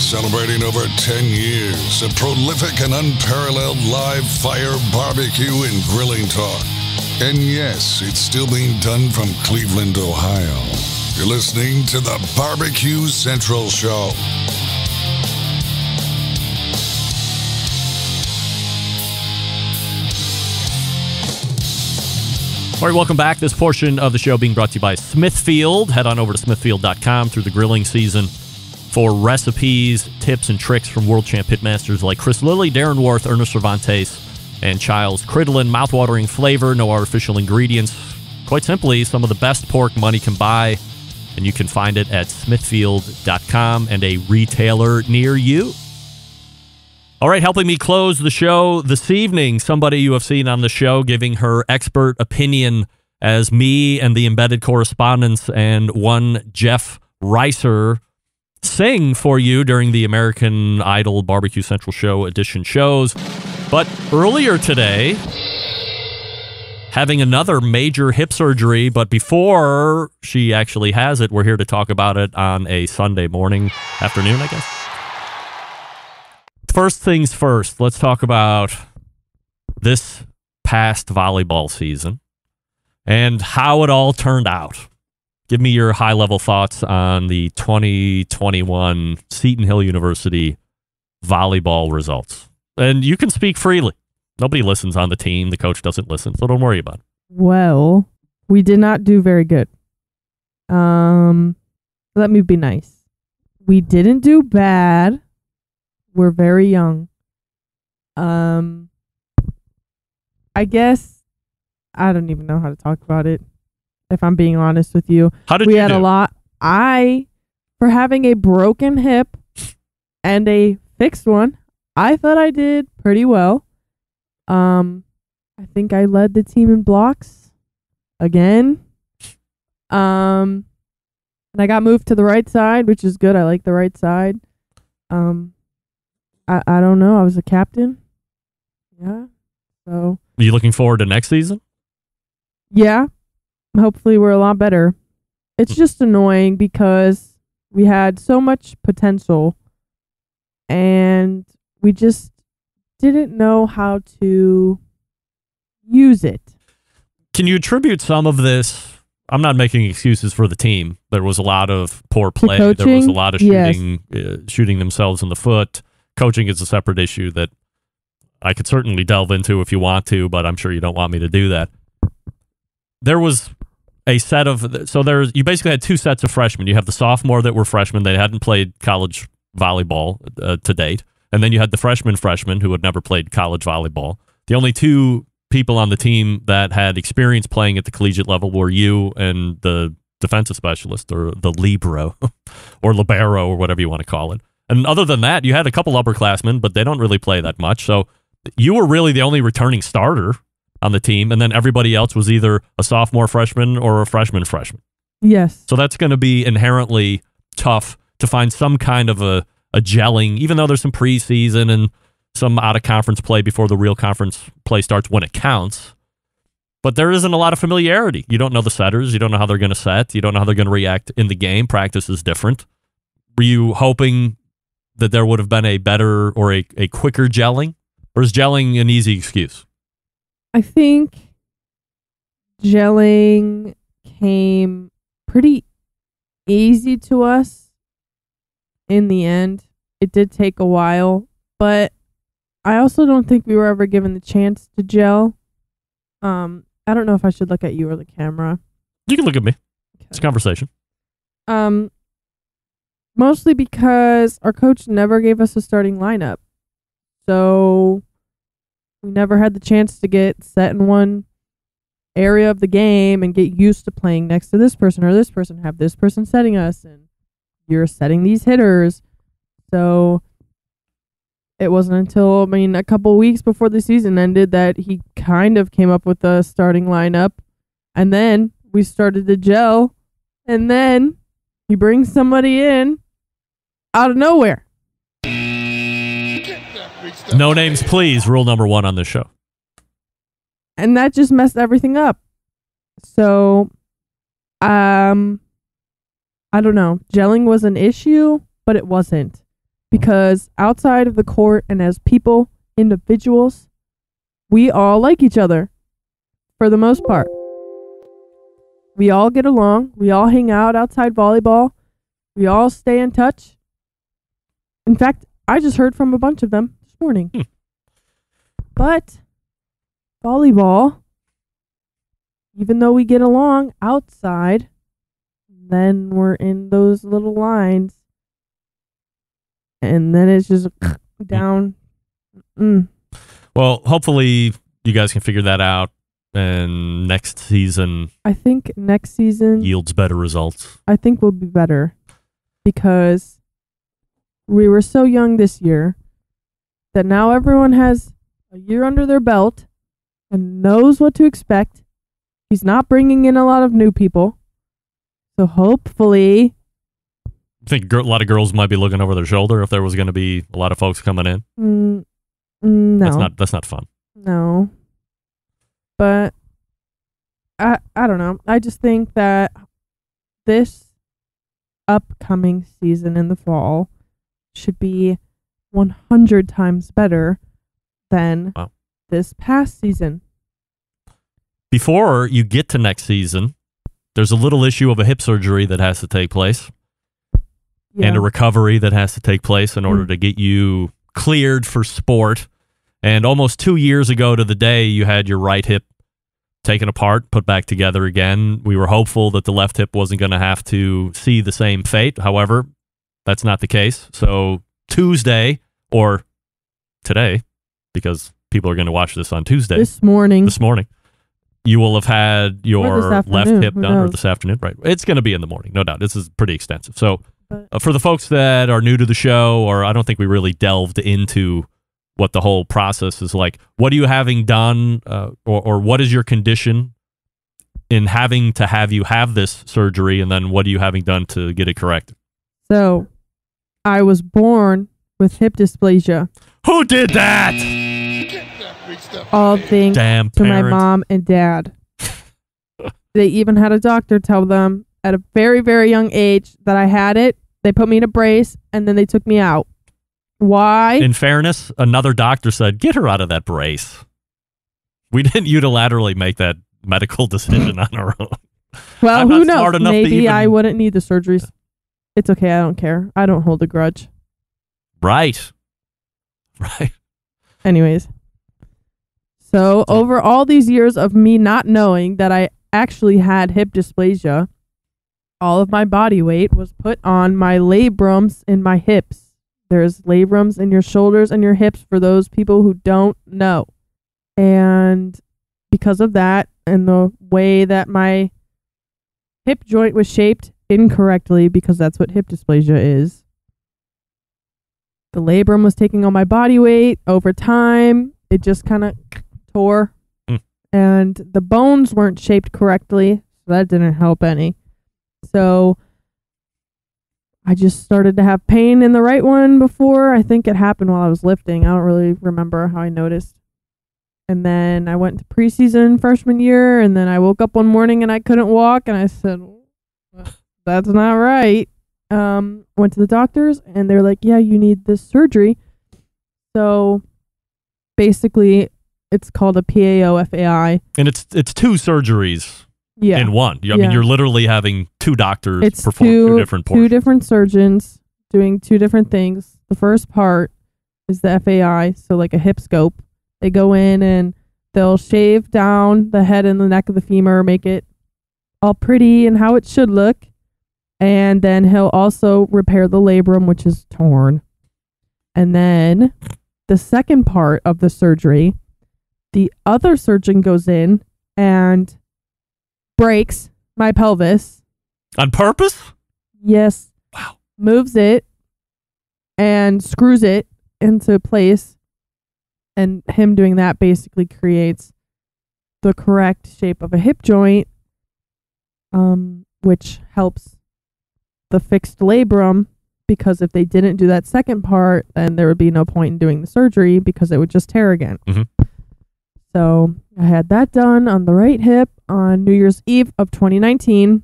Celebrating over 10 years of prolific and unparalleled live fire barbecue and grilling talk. And yes, it's still being done from Cleveland, Ohio. You're listening to the BBQ Central Show. All right, welcome back. This portion of the show being brought to you by Smithfield. Head on over to smithfield.com through the grilling season for recipes, tips, and tricks from world champ pitmasters like Chris Lilly, Darren Worth, Ernest Cervantes, and Childs Cridlin. Mouthwatering flavor, no artificial ingredients. Quite simply, some of the best pork money can buy, and you can find it at smithfield.com and a retailer near you. All right, helping me close the show this evening, somebody you have seen on the show giving her expert opinion as me and the embedded correspondents and one Jeff Reiser sing for you during the American Idol BBQ Central Show edition shows. But earlier today, having another major hip surgery, but before she actually has it, we're here to talk about it on a Sunday morning, afternoon, I guess. First things first, let's talk about this past volleyball season and how it all turned out. Give me your high-level thoughts on the 2021 Seton Hill University volleyball results. And you can speak freely. Nobody listens on the team. The coach doesn't listen, so don't worry about it. Well, we did not do very good. Let me be nice. We didn't do bad. We're very young. I guess I don't even know how to talk about it, if I'm being honest with you. How did we you had do? a lot. For having a broken hip and a fixed one, I thought I did pretty well. I think I led the team in blocks again. And I got moved to the right side, which is good. I like the right side. I don't know. I was a captain. Yeah. So. Are you looking forward to next season? Yeah. Hopefully we're a lot better. It's just annoying because we had so much potential and we just didn't know how to use it. Can you attribute some of this? I'm not making excuses for the team. There was a lot of poor play. There was a lot of shooting, shooting themselves in the foot. Coaching is a separate issue that I could certainly delve into if you want to, but I'm sure you don't want me to do that. There was a set of, you basically had two sets of freshmen. You have the sophomore that were freshmen. They hadn't played college volleyball to date. And then you had the freshmen who had never played college volleyball. The only two people on the team that had experience playing at the collegiate level were you and the defensive specialist, or the libero, or libero, or whatever you want to call it. And other than that, you had a couple upperclassmen, but they don't really play that much. So you were really the only returning starter on the team, and then everybody else was either a sophomore freshman or a freshman. Yes. So that's going to be inherently tough to find some kind of a gelling, even though there's some preseason and some out-of-conference play before the real conference play starts when it counts. But there isn't a lot of familiarity. You don't know the setters. You don't know how they're going to set. You don't know how they're going to react in the game. Practice is different. Were you hoping that there would have been a better or a quicker gelling? Or is gelling an easy excuse? I think gelling came pretty easy to us in the end. It did take a while, but I also don't think we were ever given the chance to gel. I don't know if I should look at you or the camera. You can look at me. Okay. It's a conversation. Mostly because our coach never gave us a starting lineup. So we never had the chance to get set in one area of the game and get used to playing next to this person or this person, have this person setting us, and you're setting these hitters. So it wasn't until, a couple weeks before the season ended that he kind of came up with a starting lineup. And then we started to gel. And then he brings somebody in out of nowhere. No names, please. Rule number 1 on this show. And that just messed everything up. So, I don't know. Gelling was an issue, but it wasn't. Because outside of the court and as people, individuals, we all like each other for the most part. We all get along. We all hang out outside volleyball. We all stay in touch. In fact, I just heard from a bunch of them this morning. But volleyball, even though we get along outside, then we're in those little lines. And then it's just down. Well, hopefully you guys can figure that out, and next season, I think next season yields better results. I think we'll be better because we were so young this year that now everyone has a year under their belt and knows what to expect. He's not bringing in a lot of new people. So hopefully, I think a lot of girls might be looking over their shoulder if there was going to be a lot of folks coming in. No. That's not fun. No. But I don't know. I just think that this upcoming season in the fall should be 100 times better than this past season. Before you get to next season, there's a little issue of a hip surgery that has to take place. And a recovery that has to take place in order to get you cleared for sport. And almost 2 years ago to the day, you had your right hip taken apart, put back together again. We were hopeful that the left hip wasn't going to have to see the same fate. However, that's not the case. So Tuesday, or today, because people are going to watch this on Tuesday. This morning. You will have had your left hip done, or this afternoon. Right. It's going to be in the morning, no doubt. This is pretty extensive. So for the folks that are new to the show, or I don't think we really delved into what the whole process is like, what are you having done, or what is your condition in having to have you have this surgery, and then what are you having done to get it corrected? So I was born with hip dysplasia. Who did that? All thanks Damn to my parents. mom and dad. They even had a doctor tell them at a very, very young age that I had it. They put me in a brace, and then they took me out. Why? In fairness, another doctor said, get her out of that brace. We didn't unilaterally make that medical decision on our own. Well, I'm who not smart knows? enough to Maybe even- I wouldn't need the surgeries. It's okay. I don't care. I don't hold a grudge. Right. Anyways. So over all these years of me not knowing that I actually had hip dysplasia, all of my body weight was put on my labrums in my hips. There's labrums in your shoulders and your hips for those people who don't know. And because of that and the way that my hip joint was shaped incorrectly, because that's what hip dysplasia is, the labrum was taking all my body weight over time. It just kind of tore. And the bones weren't shaped correctly, so that didn't help any. So I just started to have pain in the right one before. I think it happened while I was lifting. I don't really remember how I noticed. And then I went to preseason freshman year, and then I woke up one morning and I couldn't walk, and I said, that's not right. Went to the doctors, and they're like, yeah, you need this surgery. So basically, it's called a PAO-FAI. And it's two surgeries Yeah. in one. I mean, you're literally having two doctors It's perform two different portions. two different surgeons doing two different things. The first part is the FAI, so like a hip scope. They go in and they'll shave down the head and the neck of the femur, make it all pretty and how it should look. And then he'll also repair the labrum, which is torn. And then the second part of the surgery, the other surgeon goes in and breaks my pelvis. On purpose? Yes. Wow. Moves it and screws it into place. And him doing that basically creates the correct shape of a hip joint, which helps the fixed labrum, because if they didn't do that second part, then there would be no point in doing the surgery because it would just tear again. Mm-hmm. So I had that done on the right hip on New Year's Eve of 2019.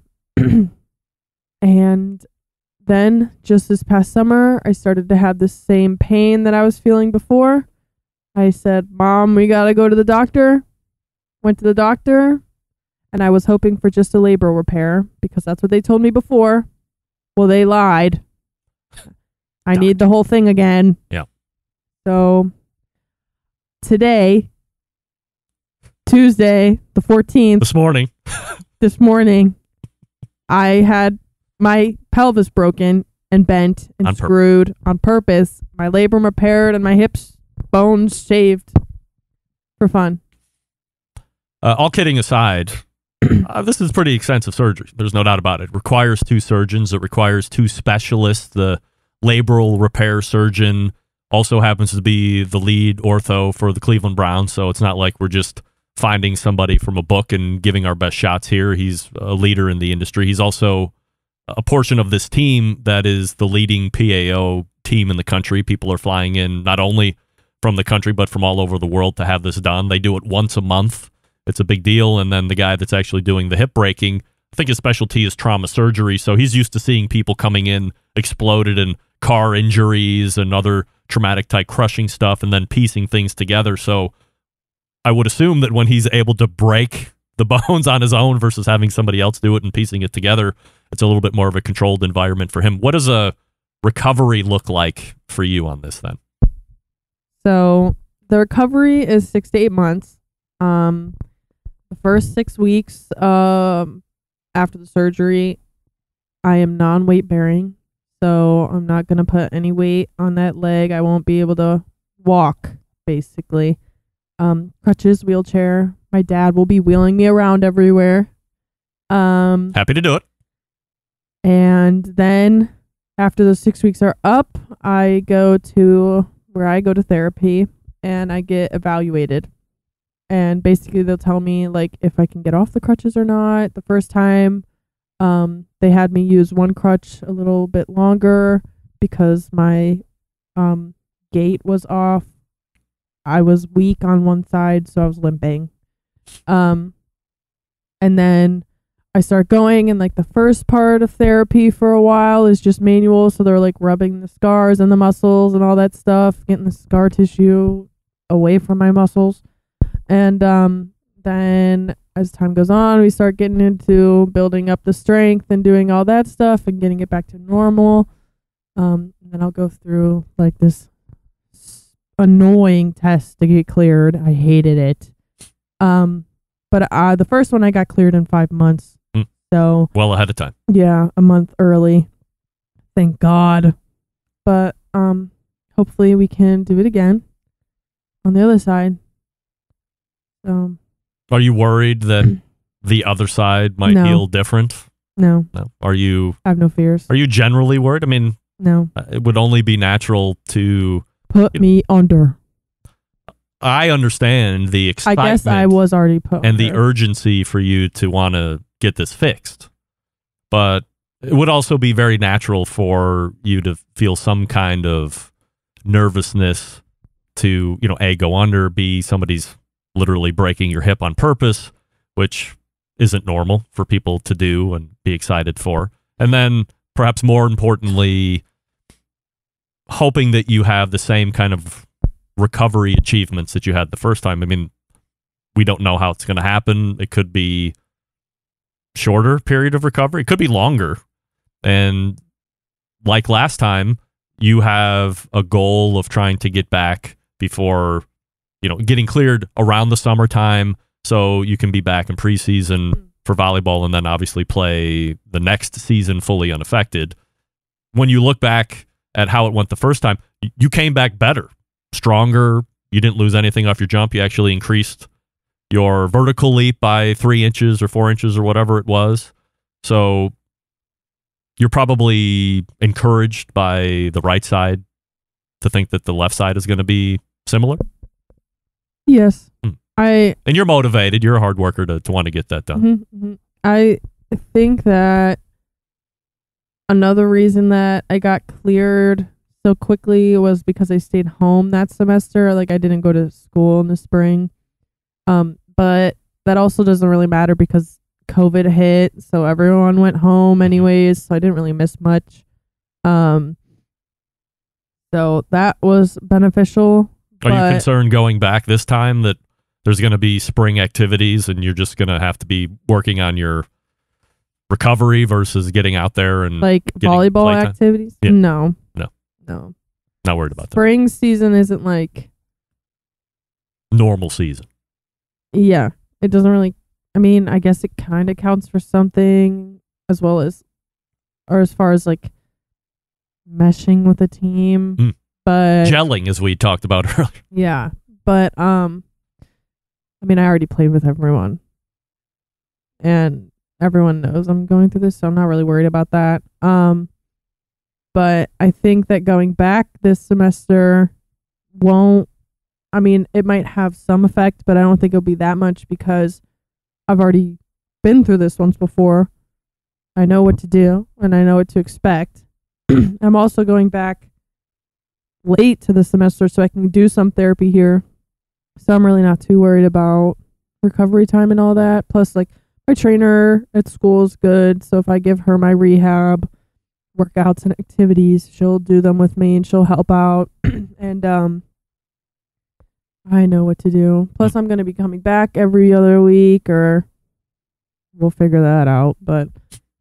And then just this past summer, I started to have the same pain that I was feeling before. I said, Mom, we got to go to the doctor. Went to the doctor, and I was hoping for just a labral repair because that's what they told me before. Well, they lied. I need the whole thing again. Yeah. So today, Tuesday, the 14th. This morning, I had my pelvis broken and bent and screwed on purpose. My labrum repaired and my hips bones shaved for fun. All kidding aside, this is pretty extensive surgery. There's no doubt about it. It requires two surgeons. It requires two specialists. The labral repair surgeon also happens to be the lead ortho for the Cleveland Browns, so it's not like we're just finding somebody from a book and giving our best shots here. He's a leader in the industry. He's also a portion of this team that is the leading PAO team in the country. People are flying in not only from the country, but from all over the world to have this done. They do it once a month. It's a big deal. And then the guy that's actually doing the hip breaking, I think his specialty is trauma surgery. So he's used to seeing people coming in exploded and car injuries and other traumatic type crushing stuff and then piecing things together. So I would assume that when he's able to break the bones on his own versus having somebody else do it and piecing it together, it's a little bit more of a controlled environment for him. What does a recovery look like for you on this then? So the recovery is 6 to 8 months. The first 6 weeks after the surgery, I am non-weight bearing. So I'm not going to put any weight on that leg. I won't be able to walk, basically. Crutches, wheelchair. My dad will be wheeling me around everywhere. Happy to do it. And then after those 6 weeks are up, I go to therapy and I get evaluated. And basically they'll tell me like if I can get off the crutches or not. The first time they had me use one crutch a little bit longer because my Gait was off. I was weak on one side, so I was limping. And then I start going, and like the first part of therapy for a while is just manual. So they're like rubbing the scars and the muscles and all that stuff, getting the scar tissue away from my muscles. And then as time goes on, we start getting into building up the strength and doing all that stuff and getting it back to normal. And then I'll go through like this annoying test to get cleared. I hated it. But the first one I got cleared in 5 months. So well ahead of time. Yeah, a month early. Thank God. But hopefully we can do it again on the other side. So are you worried that the other side might heal different? No. No. I have no fears. Are you generally worried? I mean, no. It would only be natural to put me under. I understand the excitement. I guess I was already put and under. the urgency for you to want to get this fixed. But it would also be very natural for you to feel some kind of nervousness to, A, go under, B, somebody's literally breaking your hip on purpose, which isn't normal for people to do and be excited for. And then perhaps more importantly, hoping that you have the same kind of recovery achievements that you had the first time. I mean, we don't know how it's going to happen. It could be shorter period of recovery. It could be longer. And like last time, you have a goal of trying to get back before, getting cleared around the summertime so you can be back in preseason for volleyball and then obviously play the next season fully unaffected. When you look back at how it went the first time, you came back better, stronger. You didn't lose anything off your jump. You actually increased your vertical leap by 3 inches or 4 inches or whatever it was. So you're probably encouraged by the right side to think that the left side is going to be similar. Yes. And you're motivated. You're a hard worker to want to get that done. I think that another reason that I got cleared so quickly was because I stayed home that semester. Like I didn't go to school in the spring. But that also doesn't really matter because COVID hit, so everyone went home anyways, so I didn't really miss much. So that was beneficial. Are you concerned going back this time that there's going to be spring activities and you're just going to have to be working on your recovery versus getting out there and like volleyball activities? Yeah. No. Not worried about that. Spring season isn't like normal season. Yeah, it doesn't really. I mean, I guess it kind of counts for something as well as, or as far as like meshing with a team, but gelling, as we talked about earlier. Yeah, but I mean, I already played with everyone, and everyone knows I'm going through this, so I'm not really worried about that. But I think that going back this semester won't. I mean, it might have some effect, but I don't think it'll be that much because I've already been through this once before. I know what to do and I know what to expect. I'm also going back late to the semester so I can do some therapy here. So I'm really not too worried about recovery time and all that. Plus, like, my trainer at school is good. So if I give her my rehab workouts and activities, she'll do them with me and she'll help out. And, I know what to do. Plus, I'm going to be coming back every other week, or we'll figure that out. But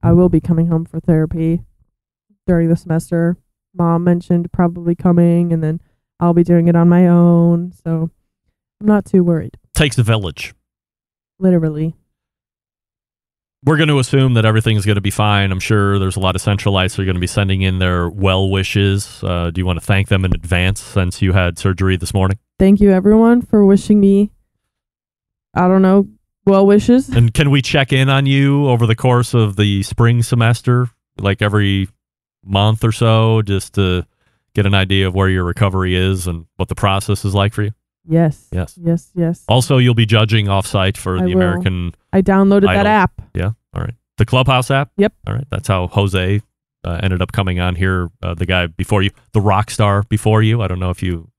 I will be coming home for therapy during the semester. Mom mentioned probably coming, and then I'll be doing it on my own. So I'm not too worried. Takes a village. Literally. We're going to assume that everything's going to be fine. I'm sure there's a lot of Centralites who are going to be sending in their well wishes. Do you want to thank them in advance since you had surgery this morning? Thank you, everyone, for wishing me, well wishes. And can we check in on you over the course of the spring semester, like every month or so, just to get an idea of where your recovery is and what the process is like for you? Yes. Also, you'll be judging off-site for the American I downloaded Idol. that app. Yeah. All right. The Clubhouse app? Yep. All right. That's how Jose ended up coming on here, the guy before you, the rock star before you. I don't know if you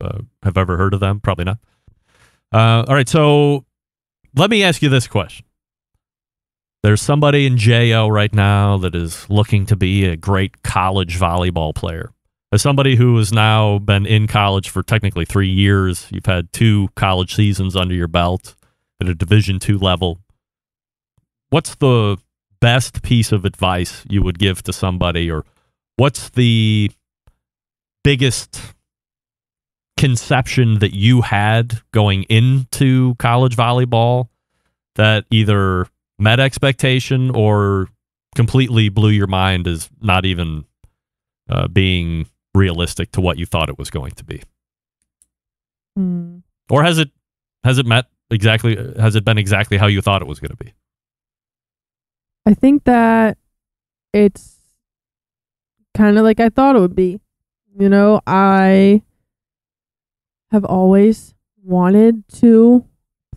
have ever heard of them. Probably not. All right, so let me ask you this question. There's somebody in JO right now that is looking to be a great college volleyball player. As somebody who has now been in college for technically 3 years, you've had 2 college seasons under your belt at a Division II level. What's the best piece of advice you would give to somebody, or what's the biggest conception that you had going into college volleyball that either met expectation or completely blew your mind as not even being realistic to what you thought it was going to be? Or has it been exactly how you thought it was going to be? I think that it's kind of like I thought it would be. You know, I have always wanted to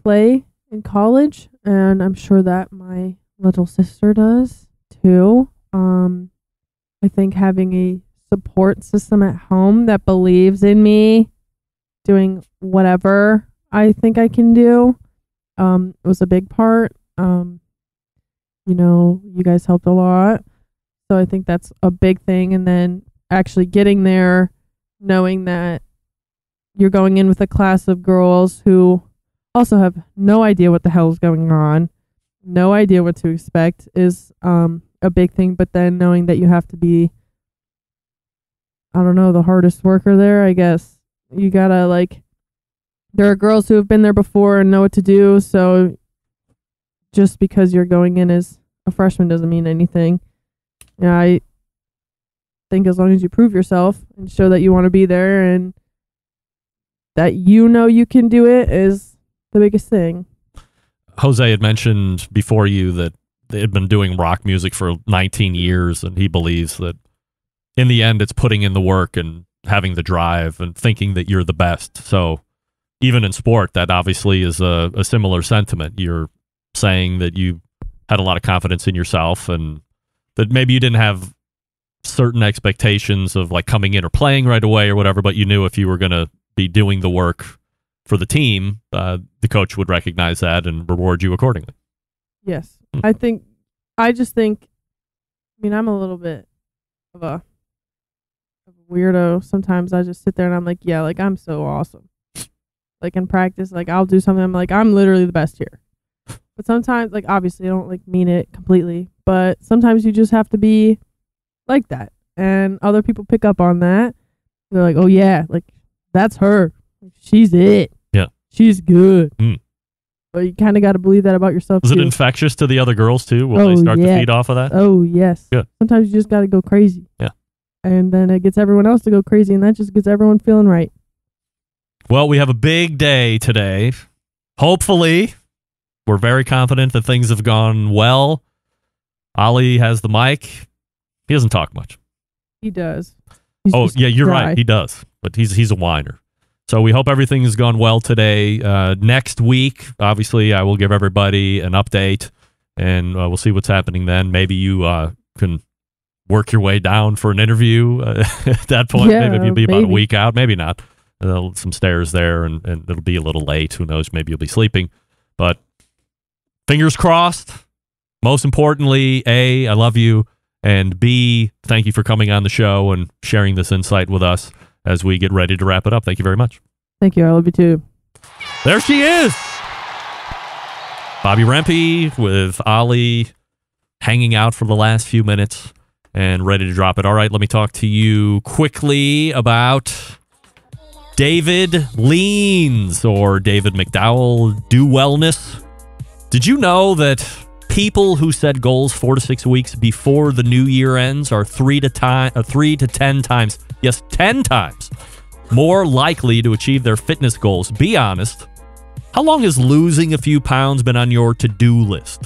play in college, and I'm sure that my little sister does too. I think having a support system at home that believes in me doing whatever I think I can do was a big part. You know, you guys helped a lot. So I think that's a big thing. And then actually getting there, knowing that you're going in with a class of girls who also have no idea what the hell is going on, no idea what to expect is a big thing. But then knowing that you have to be, I don't know, the hardest worker there, I guess. You gotta, like, there are girls who have been there before and know what to do. So just because you're going in as a freshman doesn't mean anything. Yeah, I think as long as you prove yourself and show that you want to be there and that you know you can do it is the biggest thing. Jose had mentioned before you that they had been doing rock music for 19 years, and he believes that in the end it's putting in the work and having the drive and thinking that you're the best. So even in sport, that obviously is a similar sentiment. You're saying that you had a lot of confidence in yourself and that maybe you didn't have certain expectations of like coming in or playing right away or whatever, but you knew if you were going to be doing the work for the team, the coach would recognize that and reward you accordingly. Yes. I just think, I'm a little bit of a weirdo. Sometimes I just sit there and I'm like, yeah, like I'm so awesome. Like in practice, like I'll do something, I'm like, I'm literally the best here. But sometimes, like, obviously I don't like mean it completely, but sometimes you just have to be like that. And other people pick up on that. They're like, oh yeah, like that's her. She's it. Yeah. She's good. But you kind of got to believe that about yourself. Is it infectious to the other girls too? Will they start to feed off of that? Oh, yes. Good. Sometimes you just got to go crazy. Yeah. And then it gets everyone else to go crazy, and that just gets everyone feeling right. Well, we have a big day today. Hopefully, we're very confident that things have gone well. Ali has the mic. He doesn't talk much. He does. Yeah, you're right. He does. But he's a whiner. So we hope everything has gone well today. Next week, obviously, I will give everybody an update, and we'll see what's happening then. Maybe you can work your way down for an interview at that point. Yeah, maybe you'll be about a week out. Maybe not. Some stairs there, and it'll be a little late. Who knows? Maybe you'll be sleeping. But fingers crossed. Most importantly, A, I love you, and B, thank you for coming on the show and sharing this insight with us as we get ready to wrap it up. Thank you very much. Thank you. I love you too. There she is. Bobbi Rempe with Ali hanging out for the last few minutes and ready to drop it. All right, let me talk to you quickly about David Leans, or David McDowell Do Wellness. Did you know that people who set goals 4 to 6 weeks before the new year ends are 3 to 10 times, yes, 10 times more likely to achieve their fitness goals? Be honest. How long has losing a few pounds been on your to-do list?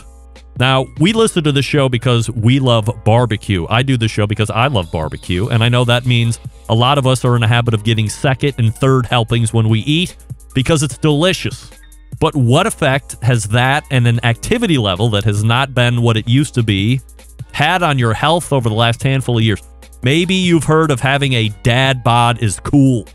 Now, we listen to the show because we love barbecue. I do the show because I love barbecue, and I know that means a lot of us are in a habit of getting second and third helpings when we eat because it's delicious. But what effect has that and an activity level that has not been what it used to be had on your health over the last handful of years? Maybe you've heard of having a dad bod is cool.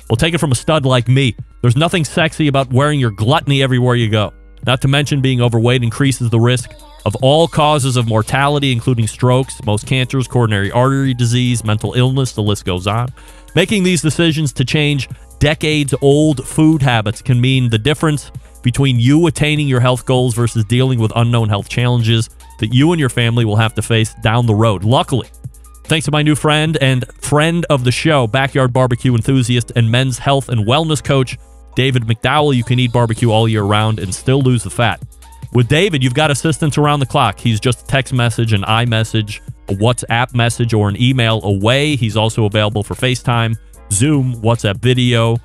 Well, take it from a stud like me. There's nothing sexy about wearing your gluttony everywhere you go. Not to mention being overweight increases the risk of all causes of mortality, including strokes, most cancers, coronary artery disease, mental illness, the list goes on. Making these decisions to change decades-old food habits can mean the difference between you attaining your health goals versus dealing with unknown health challenges that you and your family will have to face down the road. Luckily, thanks to my new friend and friend of the show, backyard barbecue enthusiast and men's health and wellness coach, David McDowell, you can eat barbecue all year round and still lose the fat. With David, you've got assistance around the clock. He's just a text message, an iMessage, a WhatsApp message, or an email away. He's also available for FaceTime, Zoom, WhatsApp video,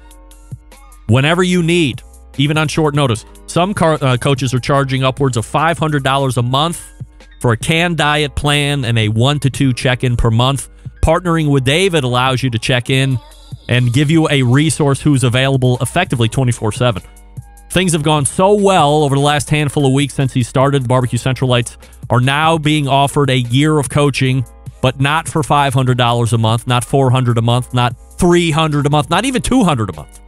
whenever you need, even on short notice. Some coaches are charging upwards of $500 a month for a canned diet plan and a 1 to 2 check-in per month. Partnering with David allows you to check in and give you a resource who's available effectively 24/7. Things have gone so well over the last handful of weeks since he started. Barbecue Centralites are now being offered a year of coaching, but not for $500 a month, not $400 a month, not $300 a month, not even $200 a month.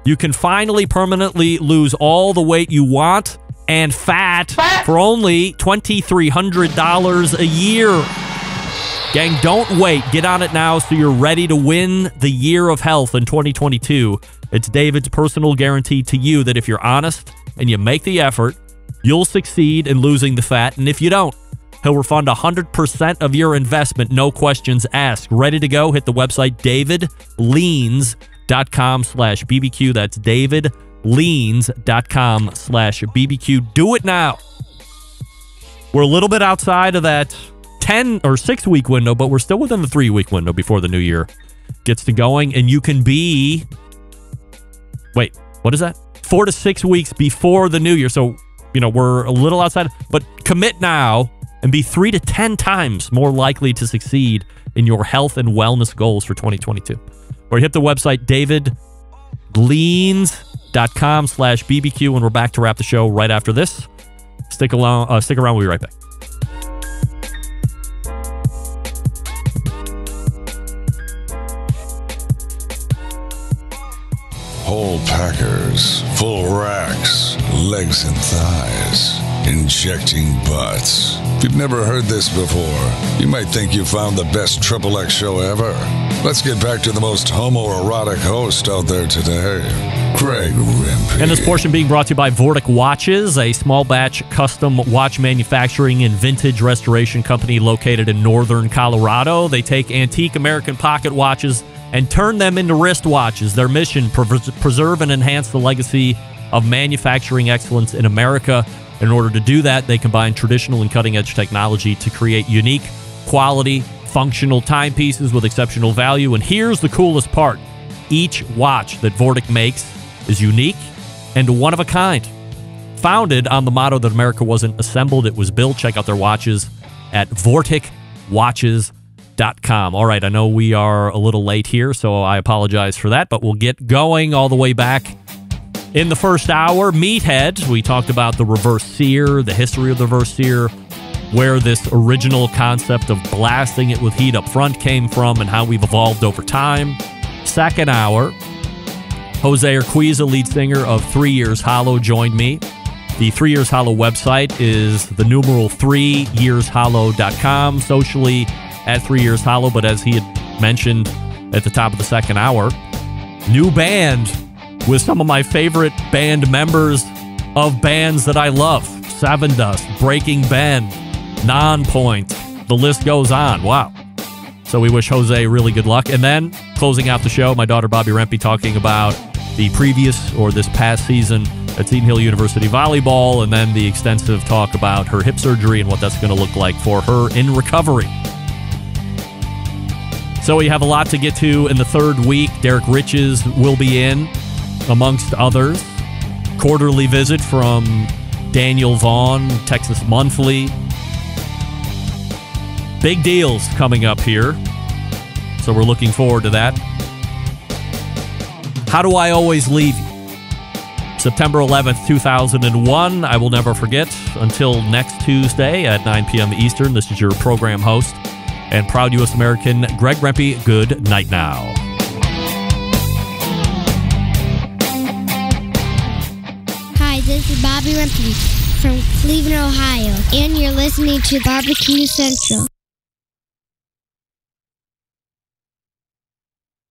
You can finally permanently lose all the weight you want and fat for only $2,300 a year. Gang, don't wait. Get on it now so you're ready to win the year of health in 2022. It's David's personal guarantee to you that if you're honest and you make the effort, you'll succeed in losing the fat. And if you don't, he'll refund 100% of your investment, no questions asked. Ready to go? Hit the website davidleans.com/BBQ. That's davidleans.com/BBQ. Do it now. We're a little bit outside of that 10 or 6 week window, but we're still within the 3 week window before the new year gets to going. And you can be, wait, what is that? 4 to 6 weeks before the new year. So, we're a little outside, but commit now and be 3 to 10 times more likely to succeed in your health and wellness goals for 2022. Or hit the website davidleans.com/BBQ, and we're back to wrap the show right after this. Stick around. We'll be right back. Whole packers, full racks, legs and thighs, injecting butts. If you've never heard this before, you might think you found the best XXX show ever. Let's get back to the most homoerotic host out there today, Craig Rempe. And this portion being brought to you by Vortic Watches, a small batch custom watch manufacturing and vintage restoration company located in northern Colorado. They take antique American pocket watches and turn them into wristwatches. Their mission, preserve and enhance the legacy of manufacturing excellence in America. In order to do that, they combine traditional and cutting-edge technology to create unique, quality, functional timepieces with exceptional value. And here's the coolest part. Each watch that Vortic makes is unique and one of a kind. Founded on the motto that America wasn't assembled, it was built. Check out their watches at vorticwatches.com. All right, I know we are a little late here, so I apologize for that, but we'll get going all the way back. In the first hour, Meathead, we talked about the reverse sear, the history of the reverse sear, where this original concept of blasting it with heat up front came from, and how we've evolved over time. Second hour, Jose Urquiza, lead singer of 3 Years Hollow, joined me. The 3 Years Hollow website is the numeral 3yearshollow.com, socially at 3 Years Hollow, but as he had mentioned at the top of the second hour, new band with some of my favorite band members of bands that I love. Seven Dust, Breaking Bend, Non-Point, the list goes on. Wow. So we wish Jose really good luck. And then, closing out the show, my daughter Bobbi Rempe talking about the previous or this past season at Seton Hill University volleyball, and then the extensive talk about her hip surgery and what that's going to look like for her in recovery. So we have a lot to get to in the third week. Derek Riches will be in, amongst others. Quarterly visit from Daniel Vaughn, Texas Monthly. Big deals coming up here, so we're looking forward to that. How do I always leave you? September 11th, 2001. I will never forget. Until next Tuesday at 9 p.m. Eastern, this is your program host, and proud U.S. American Greg Rempe, good night now. Hi, this is Bobbi Rempe from Cleveland, Ohio, and you're listening to BBQ Central.